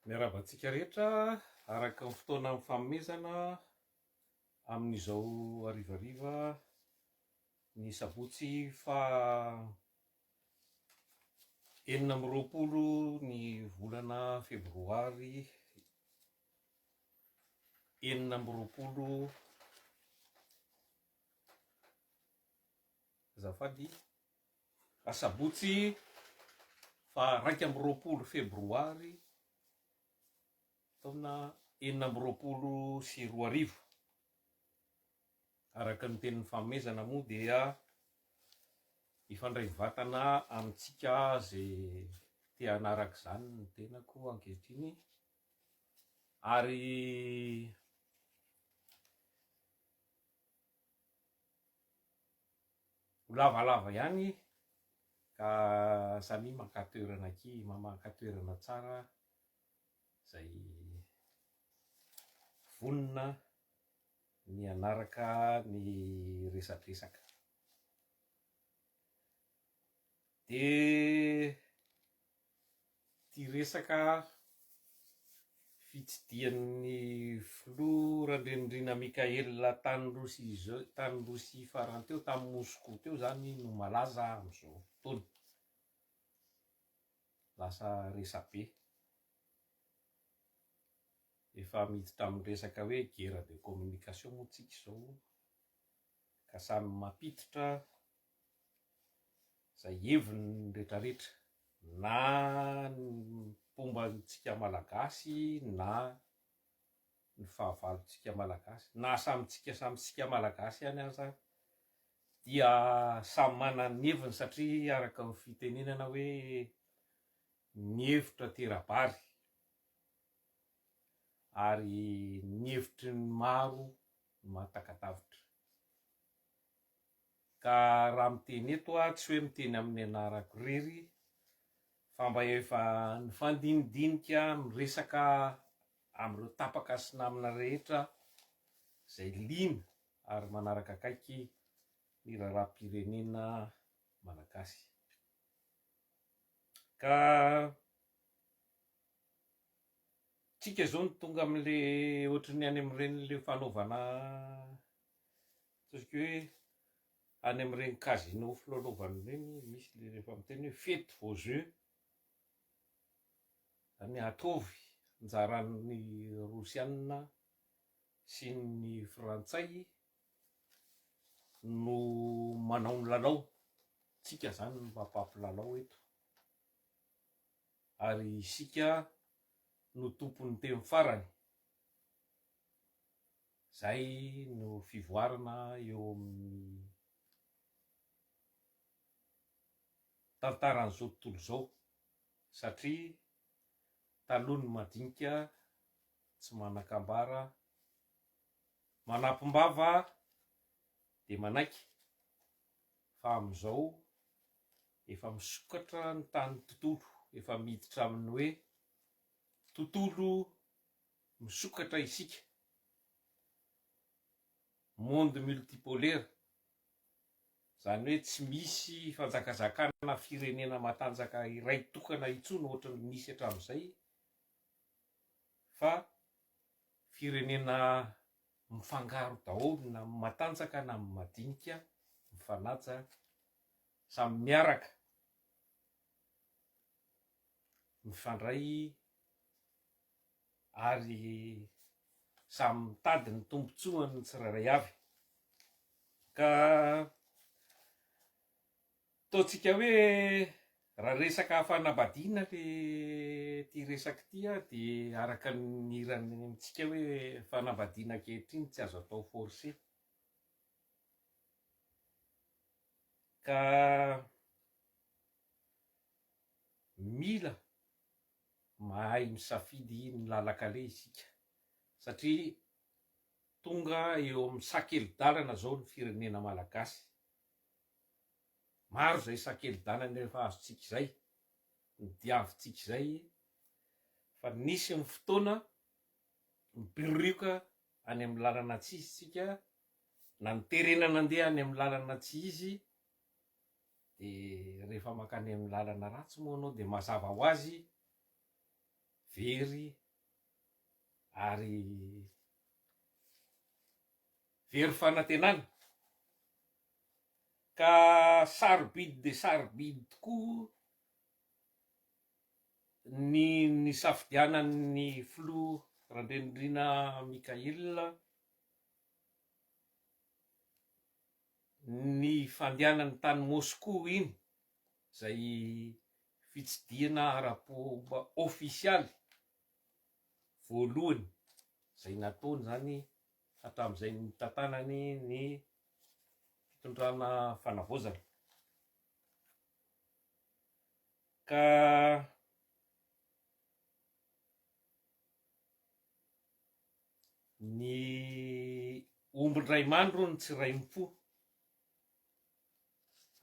Miarabantsika rehetra araka ny fotoana amin'ny fanomezana amin'izao arivariva ny sabotsy fa 20 ny volana febroary 20 azafady sabotsy fa 20 febroary taona 2024 araka ny tenin'ny fanomezana moa dia ifandray vatana amintsika zay te hanaraka izany ny tenako ankehitriny ary lavalava ihany ka samy mankatoerana aky mamakatoerana tsara zay vonona ny anaraka ny resatresaka de ty resaka fitsidian'ny filoha Randrendrina Mikaela Tandrosy farany teo tamin'ny Moscou teo zany no malaza amin'izao fotoana, lasa resabe efa miditra amin'ny resaka hoe guerre de communication moa tsika izao ka samy mampiditra zay heviny rehetrarehetra na ny fombantsika malagasy na ny fahavalontsika malagasy na samitsika malagasy ihany aza dia samy manana ny heviny satria araka ny fitenenana hoe ny hevitra terabary ary ny hevitry ny maro mahatakatavitra ka raha miteny eto tsy hoe miteny amin'ny anarako irery fa mba efa ny fandinidinika miresaka amin'ireo tapaka sy namana rehetra zay liana ary manaraka akaiky ny raharaham-pirenena malagasy ka tsika zao ny tonga amin'le ohatrany any amin'ireny le fanaovana ataontsika hoe any amin'ireny casino filalaovana ireny misy le rehefa miteny hoe fety vos jeux zany ataovy anjaran'ny rosianina sy ny frantsay no manao ny lalao, tsika zany no mampampilalao eto ary isika no tompony teny farany, zay no fivoarana eo amin'ny tantaran'izao tontolo izao satria taloha ny madinika tsy manan-kambara manam-pombava de manaiky fa amin'izao efa misokatra ny tany tontolo efa miditra amin'ny hoe tontolo misokatra isika monde multipolaire zany hoe tsy misy fanjakazakana firenena matanjaka iray tokana intsony ohatra ny nisy hatramin'izay fa firenena mifangaro daholo na matanjaka na madinika mifanaja samy miaraka mifandray ary samy mitady ny tombotsoany ny tsirairay avy ka ataontsika hoe raha resaka fanambadiana le ty resaky tya de araka ny irany amitsika hoe fanambadiana ankehitriny tsy azo atao forcé ka mila mahay misafidy ny lalakale isika satria tonga eo amin'ny sakeli-dalana zao ny firenena malagasy, maro zay sakeli-dalana efa azotsika izay ny diavintsika izay fa nisy ny fotoana mipirioka any amin'ny lalana tsy izy tsika na ny terenana andeha any amin'ny lalana tsy izy de rehefa makany amin'ny lalana ratsy moa anao de mazava ho azy very ary very fanantenana. Ka sarobidy de sarobidy tokoa ny safidianan'ny filoha Randrendrina Mikaila ny fandehanany tany Moscou iny, zay fitsidiana ara-pomba ofisialy voalohany zay nataony zany hatramin'izay nitantanany ny fitondrana fanavozana. Ka ny ombindray mandro ny tsy ray mifo,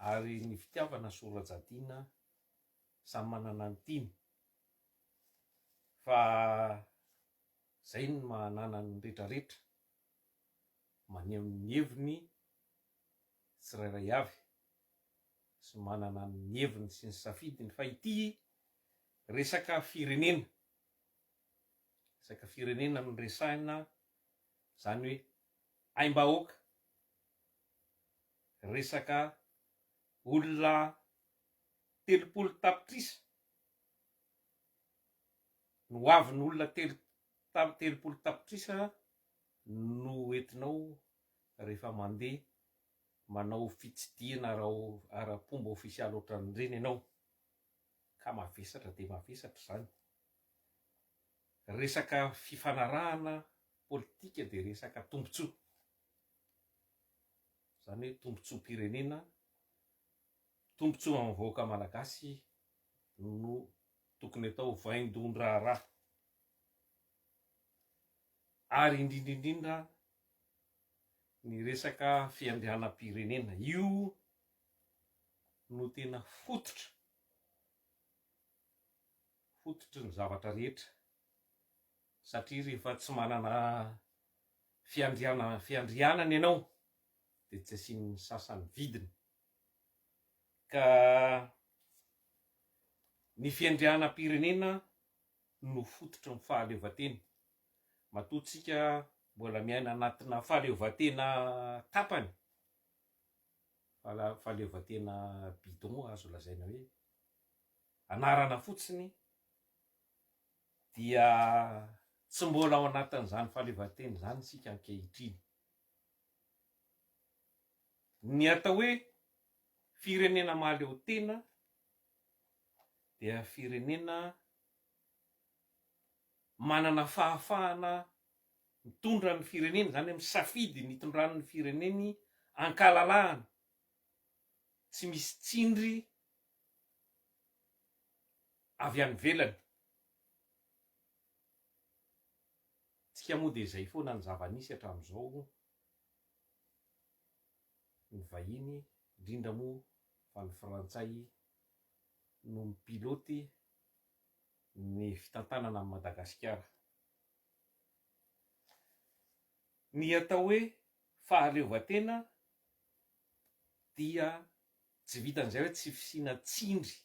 ary ny fitiavana sorajadina samy manana ny tiany, fa zay ny manana ny rehetrarehetra maneho ny heviny tsirairay avy sy manana ny heviny sy ny safidiny. Fa ity resaka firenena, resaka firenena no resahina, zany hoe aim-bahoaka, resaka olona 30 tapitrisa no avin'olona 30 tapitrisa no entinao rehefa mandeha manao fitsidiana ara-pomba ofisialy ohatran'ireny ianao, ka mavesatra de mavesatra zany. Resaka fifanarahana politika de resaka tombotsoa, zany hoe tombotsoam-pirenena, tombotsoa amin'ny vahoaka malagasy no tokony atao vaindon-draharaha. Ary indrindraindrindra ny resaka fiandrianam-pirenena, io no tena fototra ny zavatra rehetra, satria rehefa tsy manana fiandrianana ianao de tsy asian'ny sasany vidiny. Ka ny fiandrianam-pirenena no fototra ny fahaleovantena. Matoa tsika mbola miaina anatina fahaleovantena tapany, fahaleovantena bidon azo lazaina hoe anarana fotsiny, dia tsy mbola ao anatin'izany fahaleovantena zany sika ankehitriny. Ny atao hoe firenena mahaleo tena dia firenena manana fahafahana mitondra ny firenena, zany hoe misafidy ny itondran'ny fireneny ankalalahana, tsy misy tsindry avy any velany. Tsika moa de zay foana ny zava-nisy hatramin'izao, ny vahiny indrindra moa fa ny frantsay no mipiloty ny fitantanana amin'ny Madagasikara. Ny atao hoe fahaleovantena dia tsy vitan'izay hoe tsy fisiana tsindry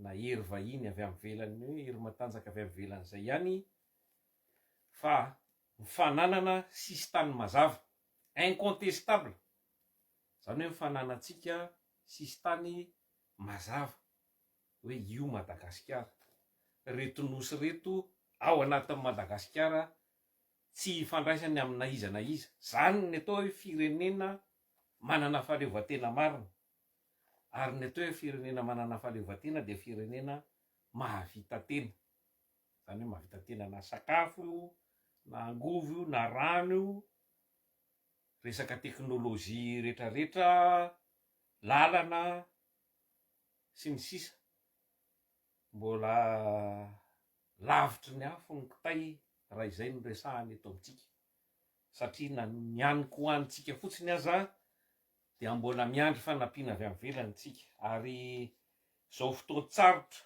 na hery vahiny avy amin'ny velany, hoe hery matanjaka avy amin'ny velany zay ihany, fa mifananana sistany mazava, incontestable, zany hoe mifananantsika sistany mazava hoe io Madagasikara, reto nosy reto ao anatin'ny Madagasikara tsy ifandraisany amina iza na iza. Zany ny atao hoe firenena manana fahaleovantena marina. Ary ny atao hoe firenena manana fahaleovantena de firenena mahavita tena, zany hoe mahavita tena na sakafo io, na angovo io, na rano io, resaka teknôlôjia rehetrarehetra, lalana sy ny sisa. Mbola lavitry ny afo ny kitay raha izay no resahany eto amintsika, satria na ny haniko hoanitsika fotsiny aza dia mbola miandry fanampiana avy amin'ny velany tsika. Ary zao fotoan-tsarotra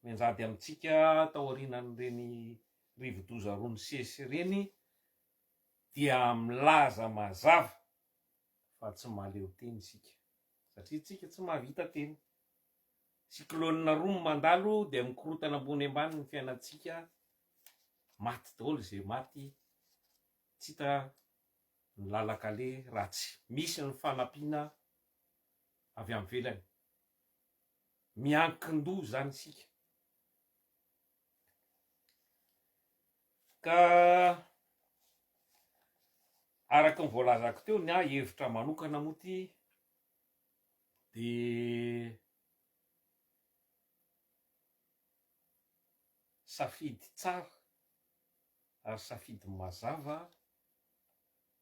mianjady amintsika tao aorianan'ireny rivo-doza roa ny sesy reny, dia milaza mazava fa tsy mahaleo teny isika, satria tsika tsy mahavita teny. Cyclone roa mandalo dia mikorotana ambony ambany ny fiainantsika maty daholo zay maty, tsy hita ny lalakale ratsy. Misy ny fanampiana avy amin'ny velany, miankin-doha zany sika. Ka araka ny voalazako teo ny hevitra manokana moa ty de safidy tsara ary safidy mazava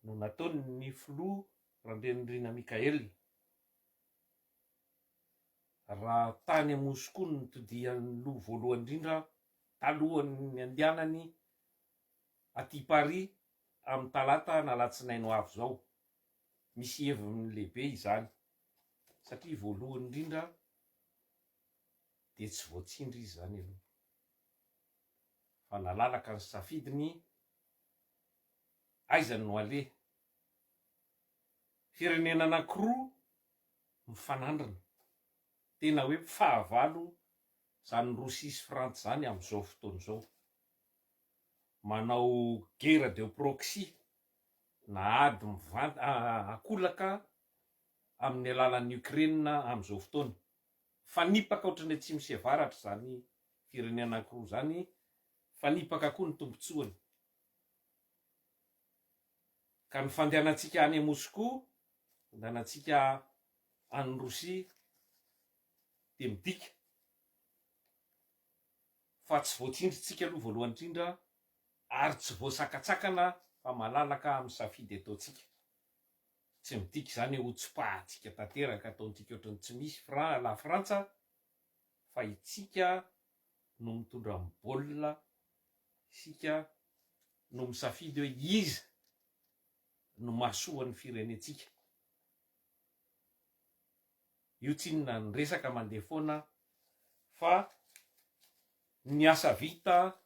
no nataony ny filoha Randrianirina Mikaely raha tany Moscou no nitodihan'ny loha voalohany indrindra talohan'ny andehanany aty Paris amin'ny talata na alatsinainy ho avy zao. Misy heviny lehibe izany satria voalohany indrindra de tsy voatsindry izy zany aloha, fa nalalaka ny safidiny aizany no aleha. Firenena anankiroa mifanandrina, tena hoe fahavalo zany Rosia sy Frantsa zany amin'izao fotoana zao, manao guerre de proxy na ady akolaka amin'ny alalan'ny Ukraine amin'izao fotoana. Fanipaka ohatran'ny atsimo sy avaratra zany firenena anankiroa zany, fanipaka koa ny tombotsoany. Ka ny fandehanantsika any Moscou, fandehanantsika any Rosia de midika fa tsy voatsindritsika aloha voalohany indrindra, ary tsy voasakatsakana fa malalaka amin'ny safidy ataotsika. Tsy midika zany ho tsopahantsika tanteraka ataontsika ohatrany tsy misy la Frantsa, fa itsika no mitondra amin'ny baolina, isika no misafidy hoe iza no mahasoa ny firenetsika. Io tsy inona ny resaka mandeha foana fa ny asa vita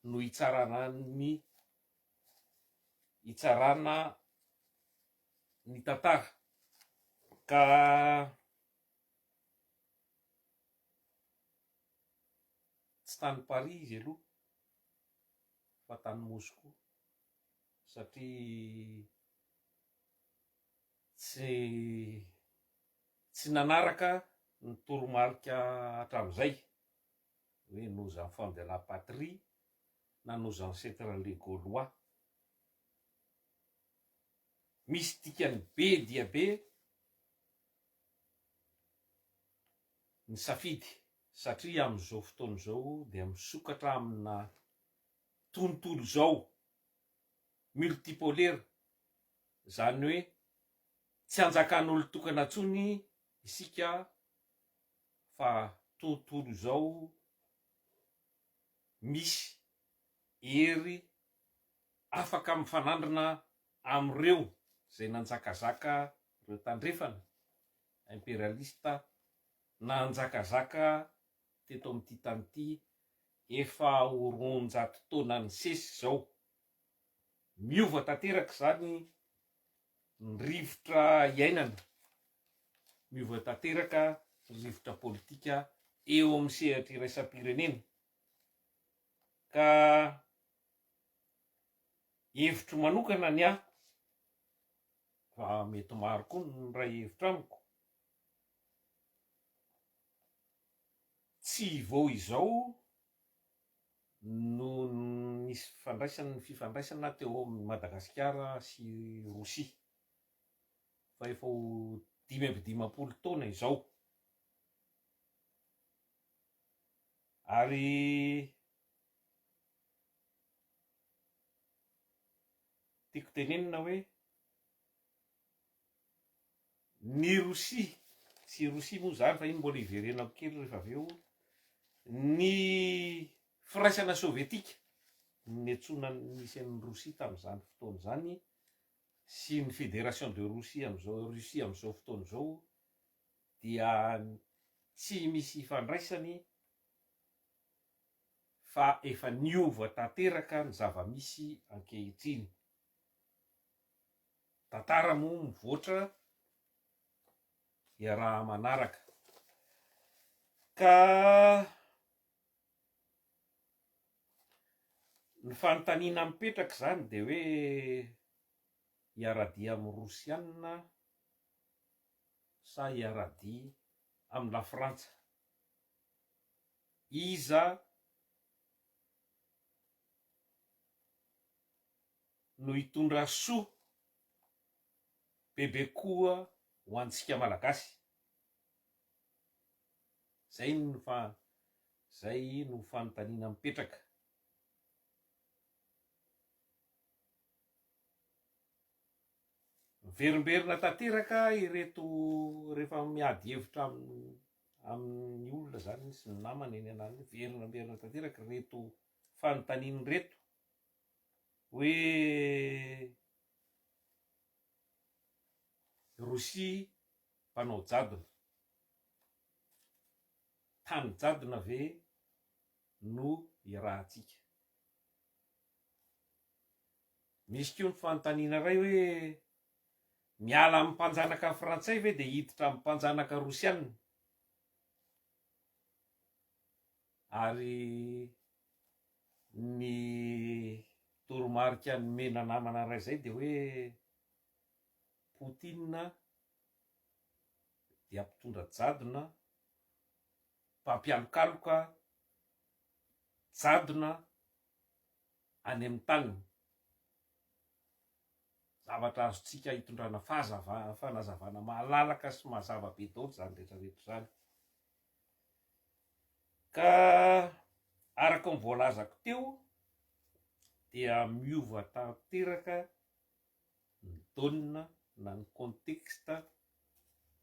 no itsarana ny tantara. Ka tsy tany Paris izy aloha fa tany Moscou, satria tsy nanaraka ny toromarika hatramin'izay hoe nos enfants de la patrie na nos ancêtres les Gaulois. Misy dikany be dia be ny safidy, satria amin'izao fotoana zao dia misokatra amina tontolo zao multipolaire, zany hoe tsy anjakan'olo tokana ntsony isika fa tontolo zao misy hery afaka mifanandrina amin'ireo zay nanjakazaka ireo tandrefana imperialista, nanjakazaka teto amin'ity tany ity efa ho 200 taona ny sesy zao. Miova tanteraka zany ny rivotra iainana, miova tanteraka ny rivotra politika eo amin'ny sehatra iraisam-pirenena. Ka hevitro manokana ny ahy, fa mety maro koa ny ray hevitra amiko, tsy vao izao no nisy fifandraisana teo amin'ny Madagasikara sy Rosia, fa efa ho 5 taona izao. Ary tiako tenenina hoe ny Rosia sy Rosia moa zany fa iny mbola iverenako kely rehefa avy eo, ny firaisana sovietika ny antsoina nisy an'ny Rosia tamin'izany fotoana zany sy ny fédération de Russie amin'izao fotoana zao dia tsy misy ifandraisany fa efa niova tanteraka ny zava-misy ankehitriny. Tantara moa mivoatra iaraha manaraka. Ka Ny fanontaniana mipetraka zany de hoe hiaradia amin'ny Rosiana sa hiaradia amin'ny la Frantsa. Iza no hitondra soa bebe koa ho antsika malagasy? Zay no fanontaniana mipetraka. Miverimberina tanteraka ireto rehefa miady hevitra amin'ny olona zany sy ny namany eny anany, verinaberina tanteraka reto fanontaniana reto hoe Rosia mpanao jadona, tany jadona ve no irahantsika? Misy koa ny fanontaniana iray hoe miala amin'ny mpanjanaka frantsay ve de hiditra amin'ny mpanjanaka rosiana? Ary ny toromarika ny mena namana ray zay de hoe Poutine dia mpitondra jadona, mpampialokaloka jadona any amin'ny taniny. Zavatra azotsika hitondrana fanazavana mahalalaka sy mazava be daholo zany rehetrarehetra zany. Ka araka ny voalazako teo dia miova tanteraka ny daonina na ny contexte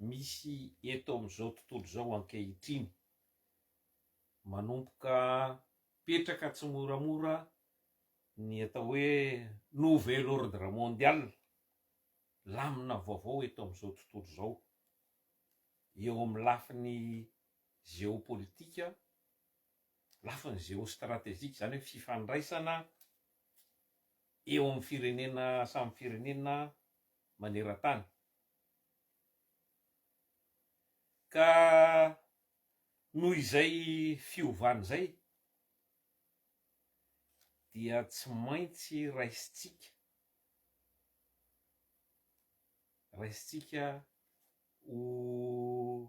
misy eto amin'izao tontolo zao ankehitriny, manomboka petraka tsy moramora ny atao hoe nouvel ordre mondial, lamina vaovao eto amin'izao tontolo zao, eo amin'ny lafiny géopolitika, lafiny géostratégique, zany hoe fifandraisana eo amin'ny firenena samy firenena maneran-tany. Ka noho izay fiovana zay dia tsy maintsy raisitsika ho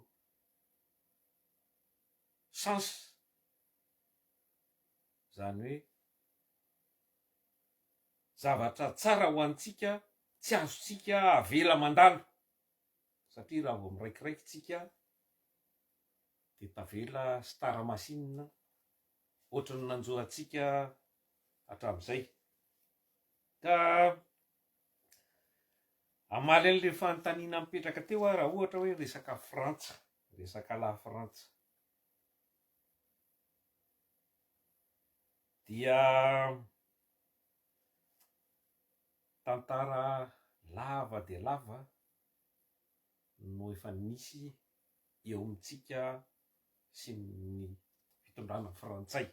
chance, zany hoe zavatra tsara ho antsika tsy azotsika avela mandalo, satria raha vao miraikiraiky tsika de tavela sy taramasinina ohatrany nanjoantsika hatramin'izay. Ka amaly an'le fanontaniana mipetraka teo raha ohatra hoe resaka Frantsa, resaka la Frantsa, dia tantara lava de lava no efa nisy eo amintsika sy ny fitondrana frantsay.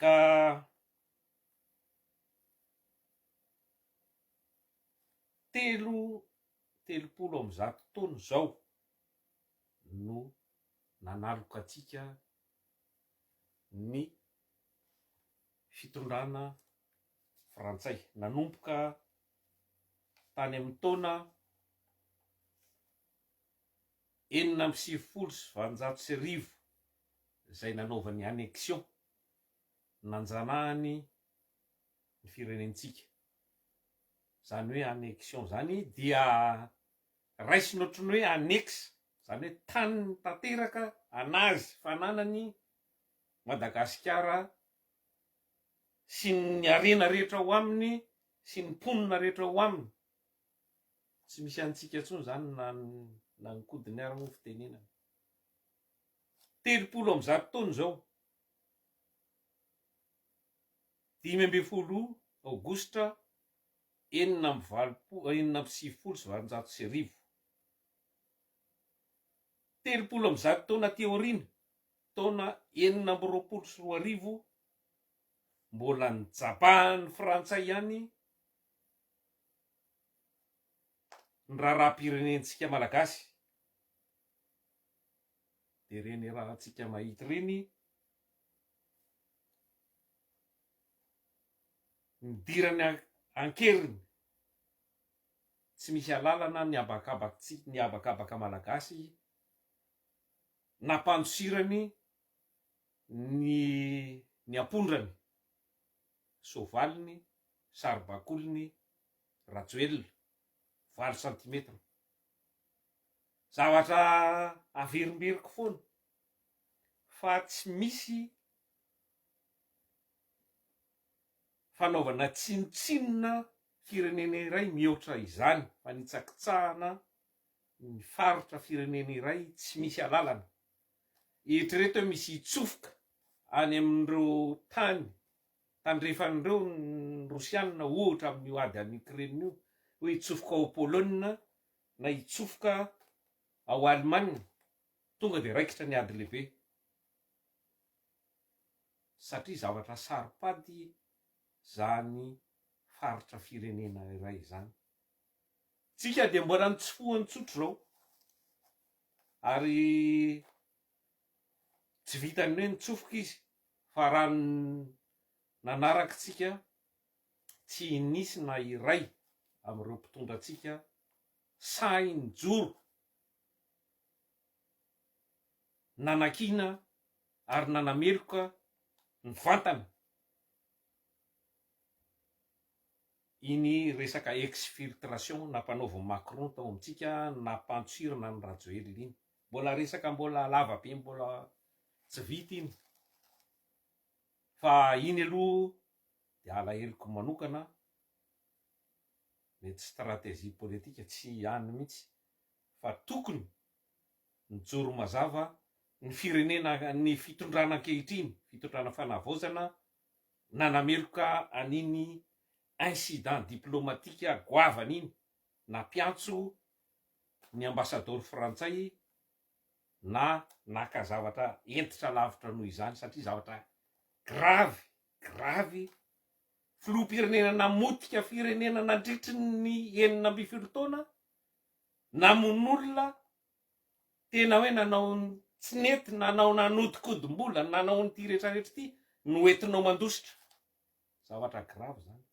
Ka telopolo amby zato taona zao no nanaloka atsika ny fitondrana frantsay, nanomboka tany amin'ny taona 1920 izay nanaovany annexion, nanjanahany ny firenentsika. Zany hoe annexion zany dia raisiny ohatrany hoe annexe, zany hoe tany tanteraka anazy fananany Madagasikara sy ny arena rehetra ao aminy sy ny mponina rehetra ao aminy. Tsy misy antsika intsony zany na ny kodiny ary moa fitenenana. 70 taona zao, 15 aogositra 1970, 70 taona ty aoriana, taona 1920, mbola nijapahany frantsay ihany ny raharaham-pirenentsika malagasy. De reny raha antsika mahita reny nidirany ankeriny tsy misy alalana ny abakabaka malagasy nampandosirany ny apondrany sovaliny saribakoliny rajoelina 20 cm zavatra averimberiko foana fa tsy misy fanaovana tsinotsinona firenena iray mihoatra izany fa nitsakitsahana ny faritra firenena iray tsy misy alalana eritrereto hoe misy itsofoka any amin'ireo tandrefan'ireo ny rosianina ohatra amin'io ady any Ukraine io hoe itsofoka ao Polonia na itsofoka ao Alemana tonga de raikitra ny ady lehibe satria zavatra saripady zany faritra firenena iray zany. Tsika de mbola nitsofohany tsotro zao ary tsy vitany hoe nitsofoka izy fa raha nanaraka tsika tsy nisy na iray amin'ireo mpitondra tsika sahy nijoro nanakina ary nanameloka ny vantana iny resaka exfiltration nampanaova Macron tao amintsika nampandosirana ny rajoely iny mbola resaka mbola lavabe mbola tsy vita iny fa iny aloha de alaheliko manokana mety stratégie politika tsy ihany mihitsy fa tokony nijoro mazava ny firenena ny fitondrana ankehitriny fitondrana fanavaozana nanameloka an'iny incident diplomatika goavana iny nampiantso ny ambassadeur frantsay na naka zavatra entitra lavitra noho izany satria zavatra gravy filoham-pirenena namotika firenena nandritry ny 9 taona namon'olona tena hoe nanao tsy nety nanao nanodikodimbola nanao nyty rehetrarehetra ty noentinao mandositra zavatra grave zany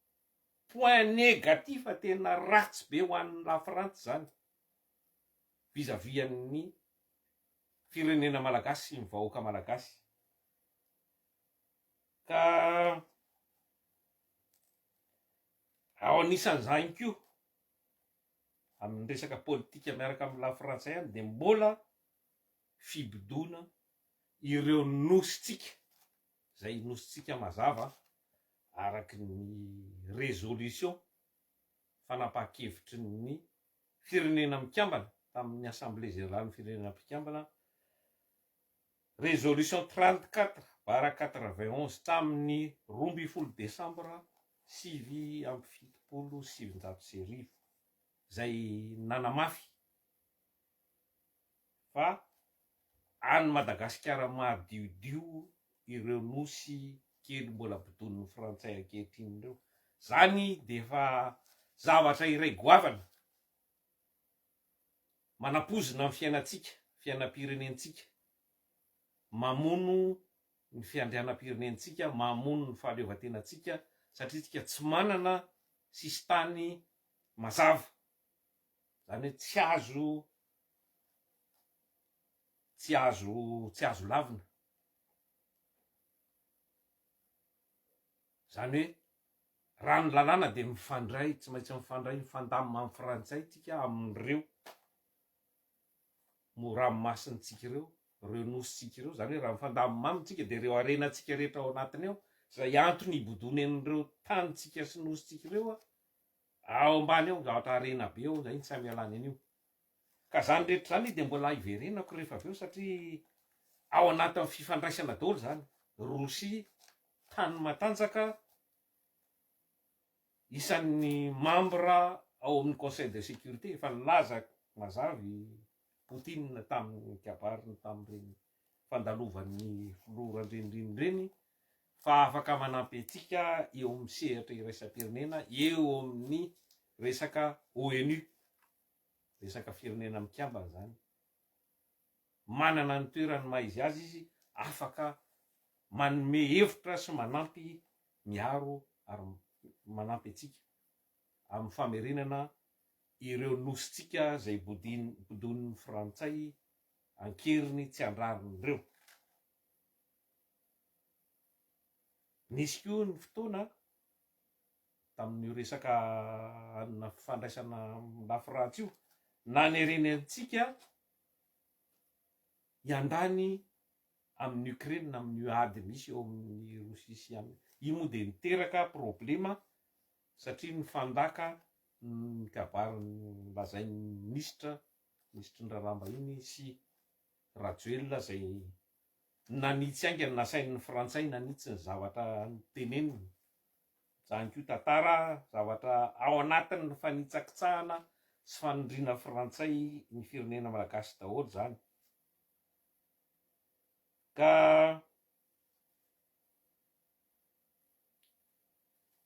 point négatif tena ratsy be ho an'ny la France zany vis-à-vis amin'ny firenena malagasy sy ny vahoaka malagasy ka ao anisan'izany koa amin'ny resaka politika miaraka amin'ny la France ihany de mbola fibodona ireo nositsika zay nositsika mazava araky ny résolution fanapahan-kevitry ny firenena mikambana tamin'ny assemblée générale ny firenena mpikambana résolution 34/91 tamin'ny 12 Desambra 7/7 zay nanamafy fa any Madagasikara mahadiodio ireo nosy kely mbola bodon'ny frantsay ankehitriny reo zany de fa zavatra iray goavana manapozina amin'ny fiainatsika fiainam-pirenentsika mamono ny fiandrianam-pirenentsika mamono ny fahaleovantenatsika satria tsika tsy manana sistany mazava zany hoe tsy azo lavina zany hoe raha ny lalàna de mifandray tsy maintsy mifandray mifandamina amin'ny frantsay tsika amin'ireo moranomasinitsika ireo nositsika ireo zany hoe raha mifandamina amitsika de reo arenatsika rehetra ao anatiny ao zay antony ibodony an'ireo tanitsika sy nositsika ireo ao ambany ao zavatra arena be ao zay ny samy alany an'io ka zany rehetra zany de mbola iverenako rehefa aveo satria ao anatin'ny fifandraisana daholo zany Rosia tany matanjaka isan'ny membre ao amin'ny conseil de sécurité efa nilaza mazavy Poutine tamin'ny kabariny tamin'ireny fandalovan'ny filoha randrenireny fa afaka manampy antsika eo amin'ny sehatra iraisam-pirenena eo amin'ny resaka ONU resaka firenena mikambana zany manana ny toerany maizy azy izy afaka manome hevitra sy manampy miaro ary manampy atsika amin'ny famerenana ireo nositsika zay bodon'ny frantsay ankeriny tsy andrarin'ireo. Nisy koa ny fotoana tamin'io resaka na fandraisana lafrantsy io nanereny antsika iandany amin'ny Ukraine amin'ny ady misy eo amin'ny Rosia sy amin'ny io moa de niteraka problema satria ny fandaka ny kabariny lazainy ministra ny rarambahiny sy Rajoelina zay nanitsy aingany nasain'ny frantsay nanitsy ny zavatra teneniny zany koa tantara zavatra ao anatin'ny fanitsakitsahana sy fanindrina frantsay ny firenena malagasy daholo zany. Ka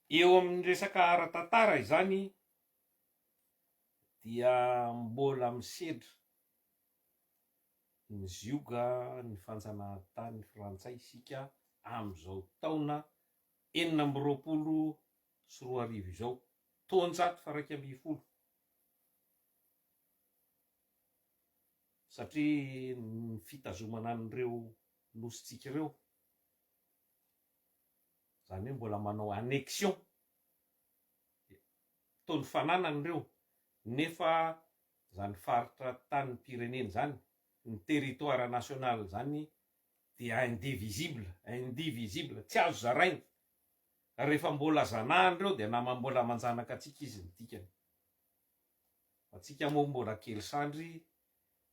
eo amin'ny resaka ara-tantara izany dia mbola misedra ny zioga ny fanjanahantany frantsay isika am'izao taona 2024 izao taonjato faraika amby folo, satria ny fitazomana an'ireo nositsika ireo zany hoe mbola manao annexion tony fananany ireo nefa zany faritra tany pireneny zany ny territoire national zany dia indivisible tsy azo zaraina rehefa mbola zanahany reo dia nama mbola manjanaka atsika izy ny dikany. Atsika moa mbola kely sandry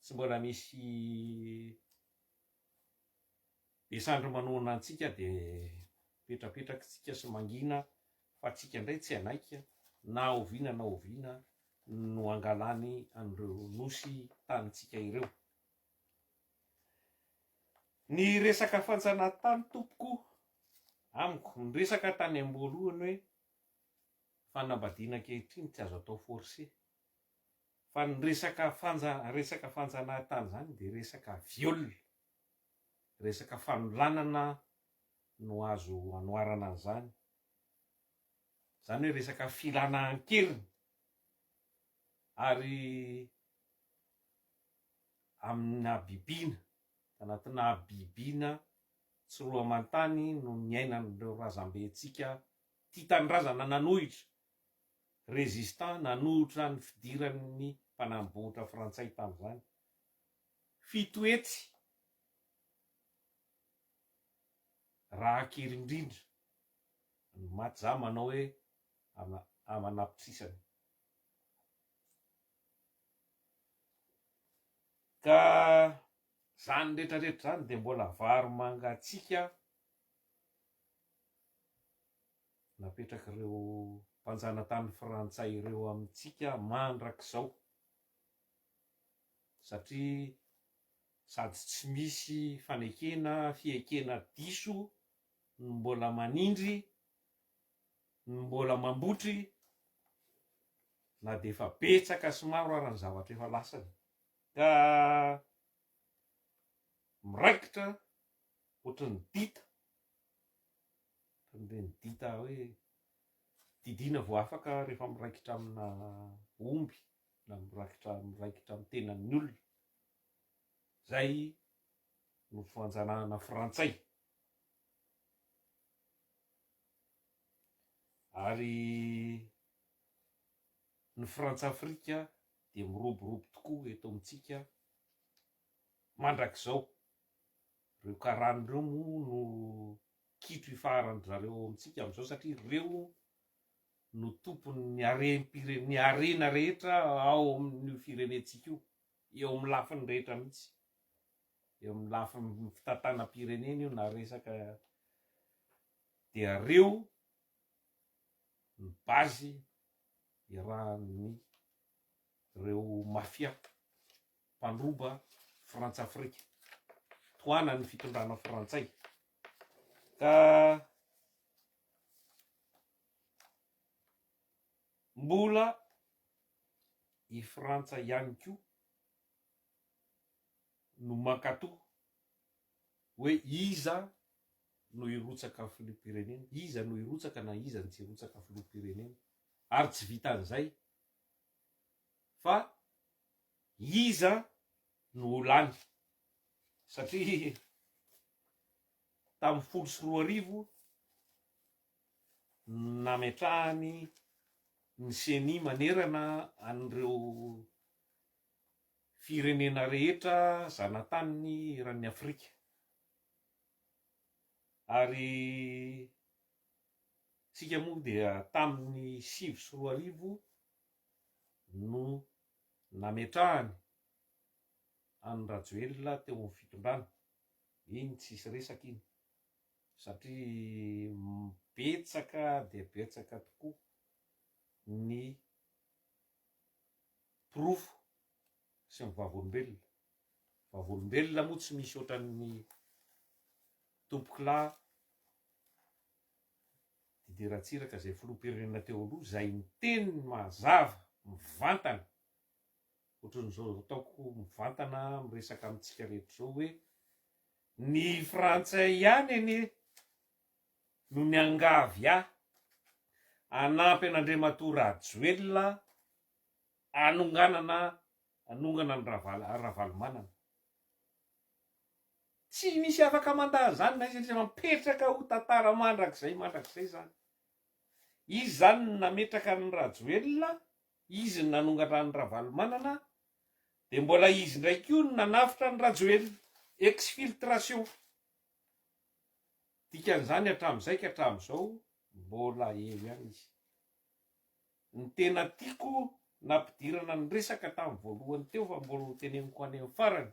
tsy mbola misy esandro manoana antsika de petrapetraka tsika sy mangina fa atsika ndray tsy anaika na oviana no angalany an'ireo nosy tanitsika ireo. Ny resaka fanjanahantany tompoko amiko ny resaka tany amboalohany hoe fanambadiana ankehitriny tsy azo atao forcé fa ny resaka fanjanahantany zany de resaka viol, resaka fanolanana no azo anoarana an'izany, zany hoe resaka filana ankeriny ary amina bibiana anatina bibiana tsy roa amantany no miainan'ireo razambentsika tia tanindrazana nanohitra resistant nanohitra ny fidiran'ny mpanamboatra frantsay tamin'izany fitoetsy raha kely indrindra ny maty za manao hoe amanapitrisany. Ka zany rehetrarehetra zany de mbola vary mangatsika napetraka ireo mpanjanatany frantsay ireo amitsika mandrak'izao satria sady tsy misy fanekena fiekena diso ny mbola manindry ny mbola mambotry na de efa betsaka sy maro arany zavatra efa lasany ka miraikitra ohatrany dita ny dita hoe didina vo afaka rehefa miraikitra amina omby na miraikitra amin'ny tenan'ny olona zay no fanjanahana frantsay. Ary ny Frantsafrika de miroborobo tokoa eto amitsika mandrak'izao reo karan'ireo moa no kitro ifaran'ny zareo amitsika am'izao satria reo no tompony ny arena rehetra ao amin'ny firenetsika io eo amin'ny lafiny rehetra mihitsy eo amin'ny lafiny fitantana pirenena io na resaka dia reo ny bazy irahan'ny reo mafia mpandroba Frantsafrika toana ny fitondrana frantsay. Ka mbola i Frantsa ihany koa no mankatoa hoe iza no irotsaka filoham-pirenena, iza no irotsaka na iza ny tsy irotsaka filoham-pirenena, ary tsy vitan'izay fa iza no lany, satria tamin'ny 14 nametrahany ny CENI manerana an'ireo firenena rehetra zanatany ran'ny Afrika, ary sika moa dia tamin'ny 2015 no nametrahany any Rajoelina teo amin'ny fitondrana. Iny tsisy resaka iny, satria betsaka dia betsaka tokoa ny pirofo sy ny vavolombelona. Vavolombelona moa tsy misy ohatran'ny tompoklahy Didier Ratsiraka zay filoham-pirenena teo aloha, zay miteny mazava mivantana ohatran'izao ataoko mivantana miresaka amintsika rehetra zao hoe ny Frantsay ihany anie no niangavy anampy an'Andriamatoa Rajoelina anongana ny Ravalomanana. Tsy misy afaka mandà zany na izy mapetraka ho tantara mandrakizay zany. Izy zany nametraka ny Rajoelina, izy nanongana ny Ravalomanana, de mbola izy ndraiky io nanafitra ny Rajoelina, exfiltration. Dikan'izany hatramin'izay ka hatramin'izao mbola eo ihany izy. Ny tena tiako nampidirana ny resaka tamin'ny voalohany teo fa mbola hoteneniko any amin'ny farany,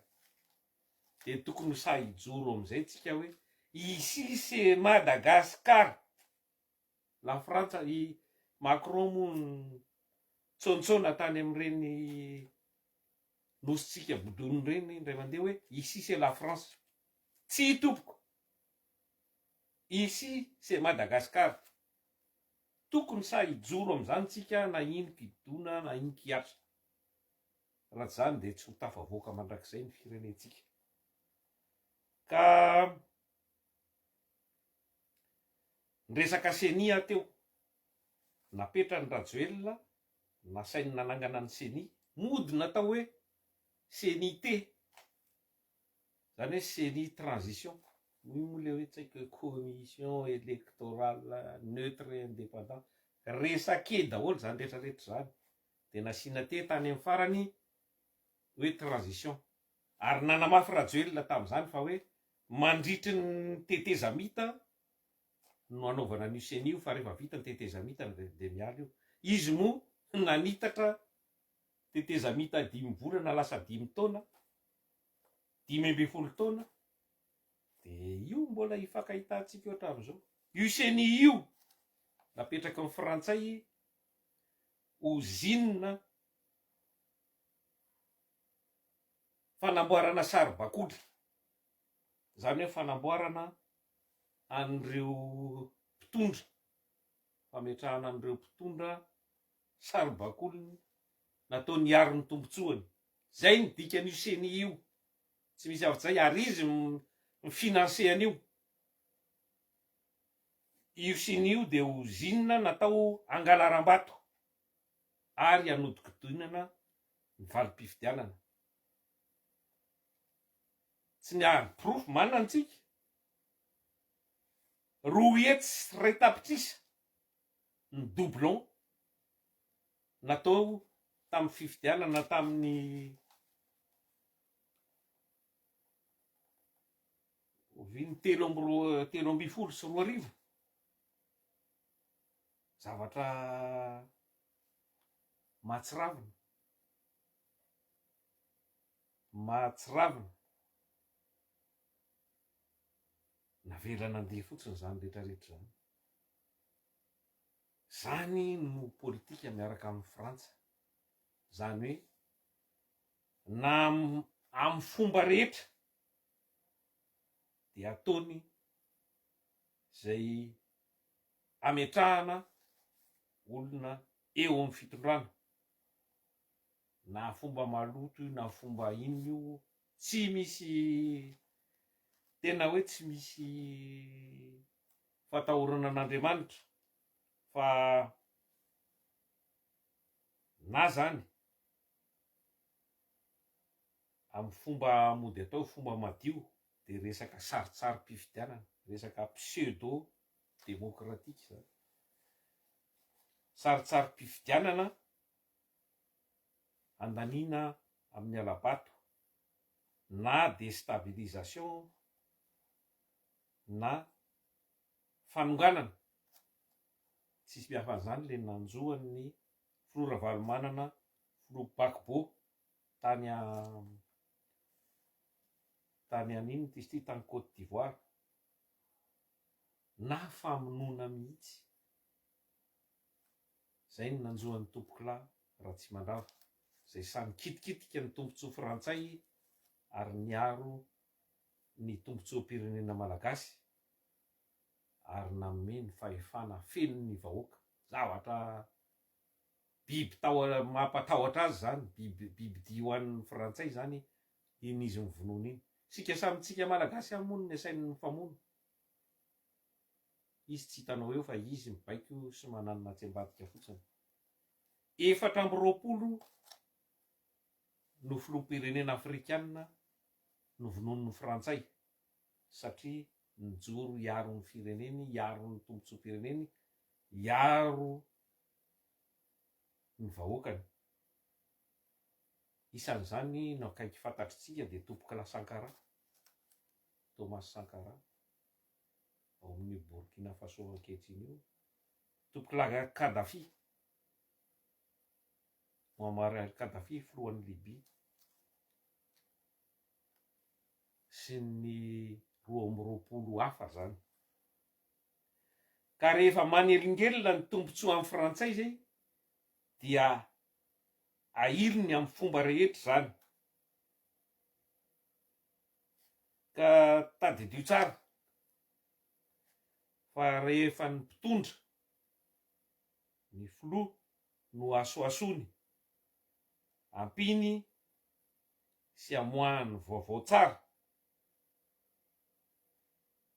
de tokony sahijoro amin'izay tsika hoe ici c'est Madagascar. La Frantsa i Macron moa tsontsona tany amin'ireny nositsika bodoniny reny indray mandeha hoe ici c'est la France. Tsy tompoko, ici c'est Madagascar. Tokony sahijoro amin'izany tsika na ino kidona na ino kiatra, raha zany de tsy ho tafavoaka mandrakizay ny firenentsika. Ka resaka CENI teo napetra ny Rajoelina, nasainy nanangana ny CENI, mody natao hoe CENIT, zany hoe CENI transition, moa le hoe tsaika commission électorale neutre et indépendant. Resake daholo zany rehetrarehetra zany, de nasiana te tany amin'ny farany hoe transition. Ary nanamafy Rajoelina tamin'izany fa hoe mandritry ny tetezamita no anaovana an'io CENI io, fa rehefa vita ny tetezamita de miala io. Izy moa nanitatra tetezamita 5 volana lasa 5 taona, 15 taona, de io mbola ifakahitantsika hatramin'izao. Io CENI io napetraka amin'ny Frantsay usine fanamboarana saribakoly, zany hoe fanamboarana an'ireo mpitondra, fametrahana an'ireo mpitondra saribakoly natao niaro ny tombotsoany. Zay ny dikan'io CENI io, tsy misy afa-tsy ary izy mifinanse an'io. Io CENI io de usine natao angalaram-bato ary anodikodinana ny valim-pifidianana. Tsy niary pirofo manana antsika, roa hetsy ray tapitrisa ny doublon natao tamin'ny fifidianana tamin'ny 13 zavatra mahatsiravina navelana andeha fotsiny zany rehetrarehetra zany. Zany no politika miaraka amin'ny Frantsa, zany hoe na amin'ny fomba rehetra de ataony zay ametrahana olona eo amin'ny fitondrana, na fomba maloto na fomba inona io, tsy misy tena hoe tsy misy fatahorana an'Andriamanitra fa na zany amin'ny fomba mody atao fomba madio de resaka sarotsarom-pifidianana, resaka pseudo demokratika zany. Sarotsarom-pifidianana andaniana amin'ny alabato na déstabilisation na fanonganana, tsisy miafan'izany le nanjohan'ny filoha Ravalomanana, filoha Gbagbo tany an'inona izy ty, tany Côte d'Ivoire, na famonoana mihitsy. Zay ny nanjohan'ny Tompoklahy Ratsimandrava, zay samy kitikitika ny tombontsoa frantsay ary niaro ny tombontsoam-pirenena malagasy ary nanome ny fahefana feno ny vahoaka. Zavatra biby mampatahotra azy zany, biby dia ho an'ny frantsay zany iny izy mivonoana iny. Sika samitsika malagasy hamono ny asain'ny mifamono. Izy tsy hitanao eo fa izy mibaiko sy mananona tsi-ambadika fotsiny. 420 no filoham-pirenena afrikanina novonon'ny frantsay satria nijoro hiaro ny fireneny, hiaro ny tombontsoam-pireneny, hiaro ny vahoakany. Isan'izany no akaiky fantatritsika de Tompoklahy Sankara, Thomas Sankara ao amin'ny Burkina Faso ankehitriny io, Tompoklahy Kadhafi, Muammar al-Kadhafi filohan'ny Libia, sy ny 20 hafa zany. Ka rehefa manelingelina ny tombontsoa amin'ny frantsay zay dia ailony amin'ny fomba rehetra zany. Ka tadidio tsara fa rehefa ny mpitondra ny filoha no asoasony ampiny sy amoahany vaovao tsara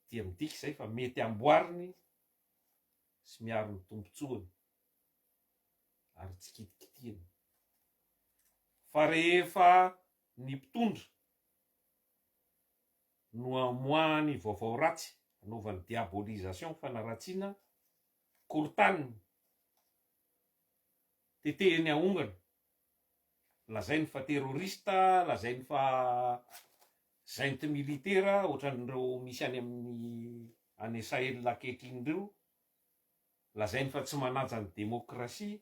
dia midika zay fa mety amboariny sy miaro ny tombontsoany ary tsy kitikitihany. Fa rehefa ny mpitondra no amoahany vaovao ratsy, anaovany diabolisation, fanaratsiana, korontaniny, tetehiny ahongana, lazainy fa terrorista, lazainy fa junte militaire, ohatran'ireo misy any amin'ny any Sahel ankehitriny reo, lazainy fa tsy manaja ny demokrasia,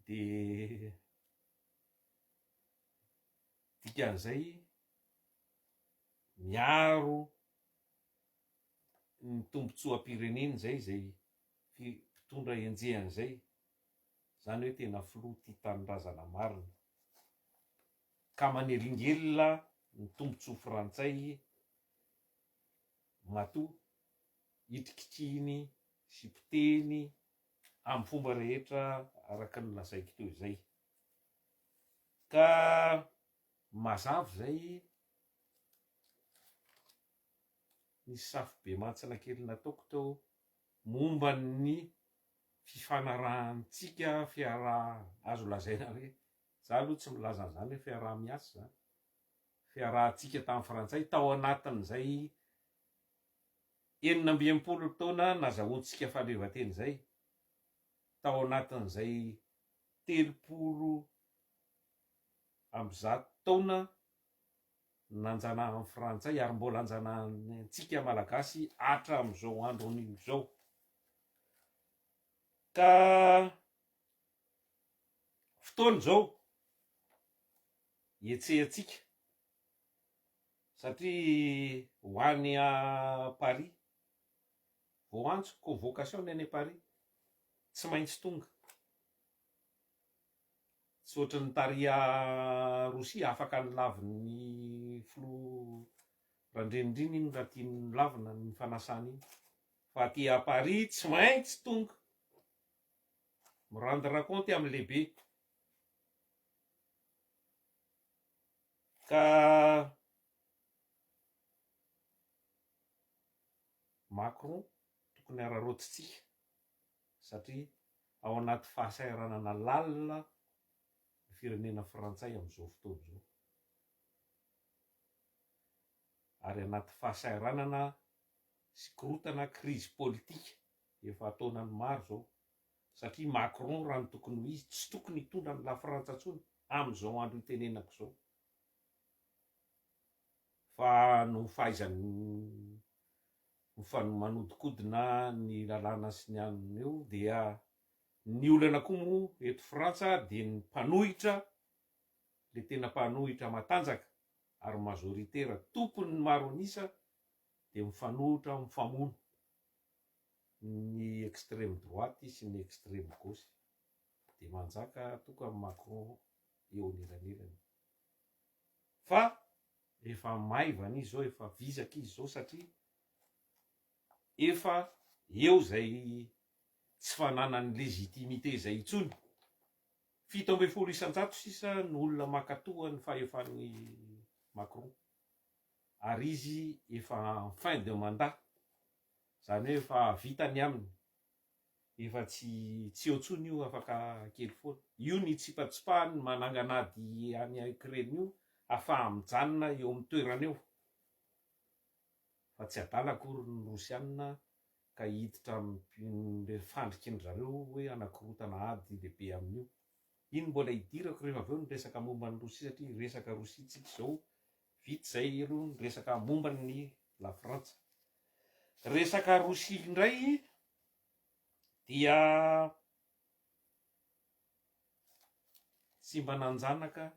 de dikan'izay miaro ny tombontsoam-pireneny zay mpitondra enjehan'izay, zany hoe tena filoha tia tanindrazana marina. Ka manelingelina ny tombontsoa frantsay matoa hitrikitihiny sy potehiny amin'ny fomba rehetra araka ny lazaiko teo izay. Ka mazava zay nisy safy be mantsina kely nataoko teo momba ny fifanarahantsika fiaraha azo lazaina hoe, za aloha tsy milaza an'izany hoe fiaraha-miasa zany, fiarahantsika tamin'ny frantsay tao anatin'izay 19 taona nazahoantsika fahaleovantena zay, tao anatin'izay 30 taona nanjanahan'ny frantsay ary mbola anjanahantsika malagasy hatramin'izao andron'iny zao. Ka fotoana zao ietsehantsika satria ho any a Paris vao antso convocation ny any Paris, tsy maintsy tonga, tsy ohatran'ny taria Rosia afaka nilavin'ny filoha randrenindriny iny raha tiany lavina ny fanasany iny, fa aty a Paris tsy maintsy tonga mirendre raconte amin'ny lehibe. Ka Macron tokony ararotintsika satria ao anaty fahasahiranana lalina ny firenena frantsay amin'izao fotoana izao, ary anaty fahasahiranana sy korotana krizy politika efa ataonany maro zao, satria Macron raha ny tokony ho izy tsy tokony hitondra ny la Frantsa intsony amin'izao andro itenenako zao, fa no fahaizany manodikodina ny lalàna sy ny aniny eo dia ny olana koa moa eto Frantsa dia ny mpanohitra, le tena mpanohitra matanjaka ary majoritera tompony ny maro anisa dia mifanohitra mifamono ny extrême droite sy ny extrême gauche, dia manjaka toka Macron eo aniranirany, fa efa maivana izy zao, efa vizaka izy zao satria efa eo zay tsy fananany legitimité zay intsony. 70 isan-jato sisa ny olona makatoa ny fahefan'ny Macron, ary izy efa en fin de mandat, zany hoe efa vitany aminy, efa tsy eo tsony io afaka kely foana, io ny tsipatsipahany mananganady any Ukraine io afa mijanona eo amin'ny toerana eo, fa tsy adala akory ny Rosianina ka hiditra amin'ny fandrikin-jareo hoe anakorotana ady lehibe amin'io. Iny mbola hidirako rehefa avy eo ny resaka momba ny Rosia, satria resaka Rosia tsika zao vita zay ero ny resaka momba ny la Frantsa. Resaka Rosia indray dia tsy mba nanjanaka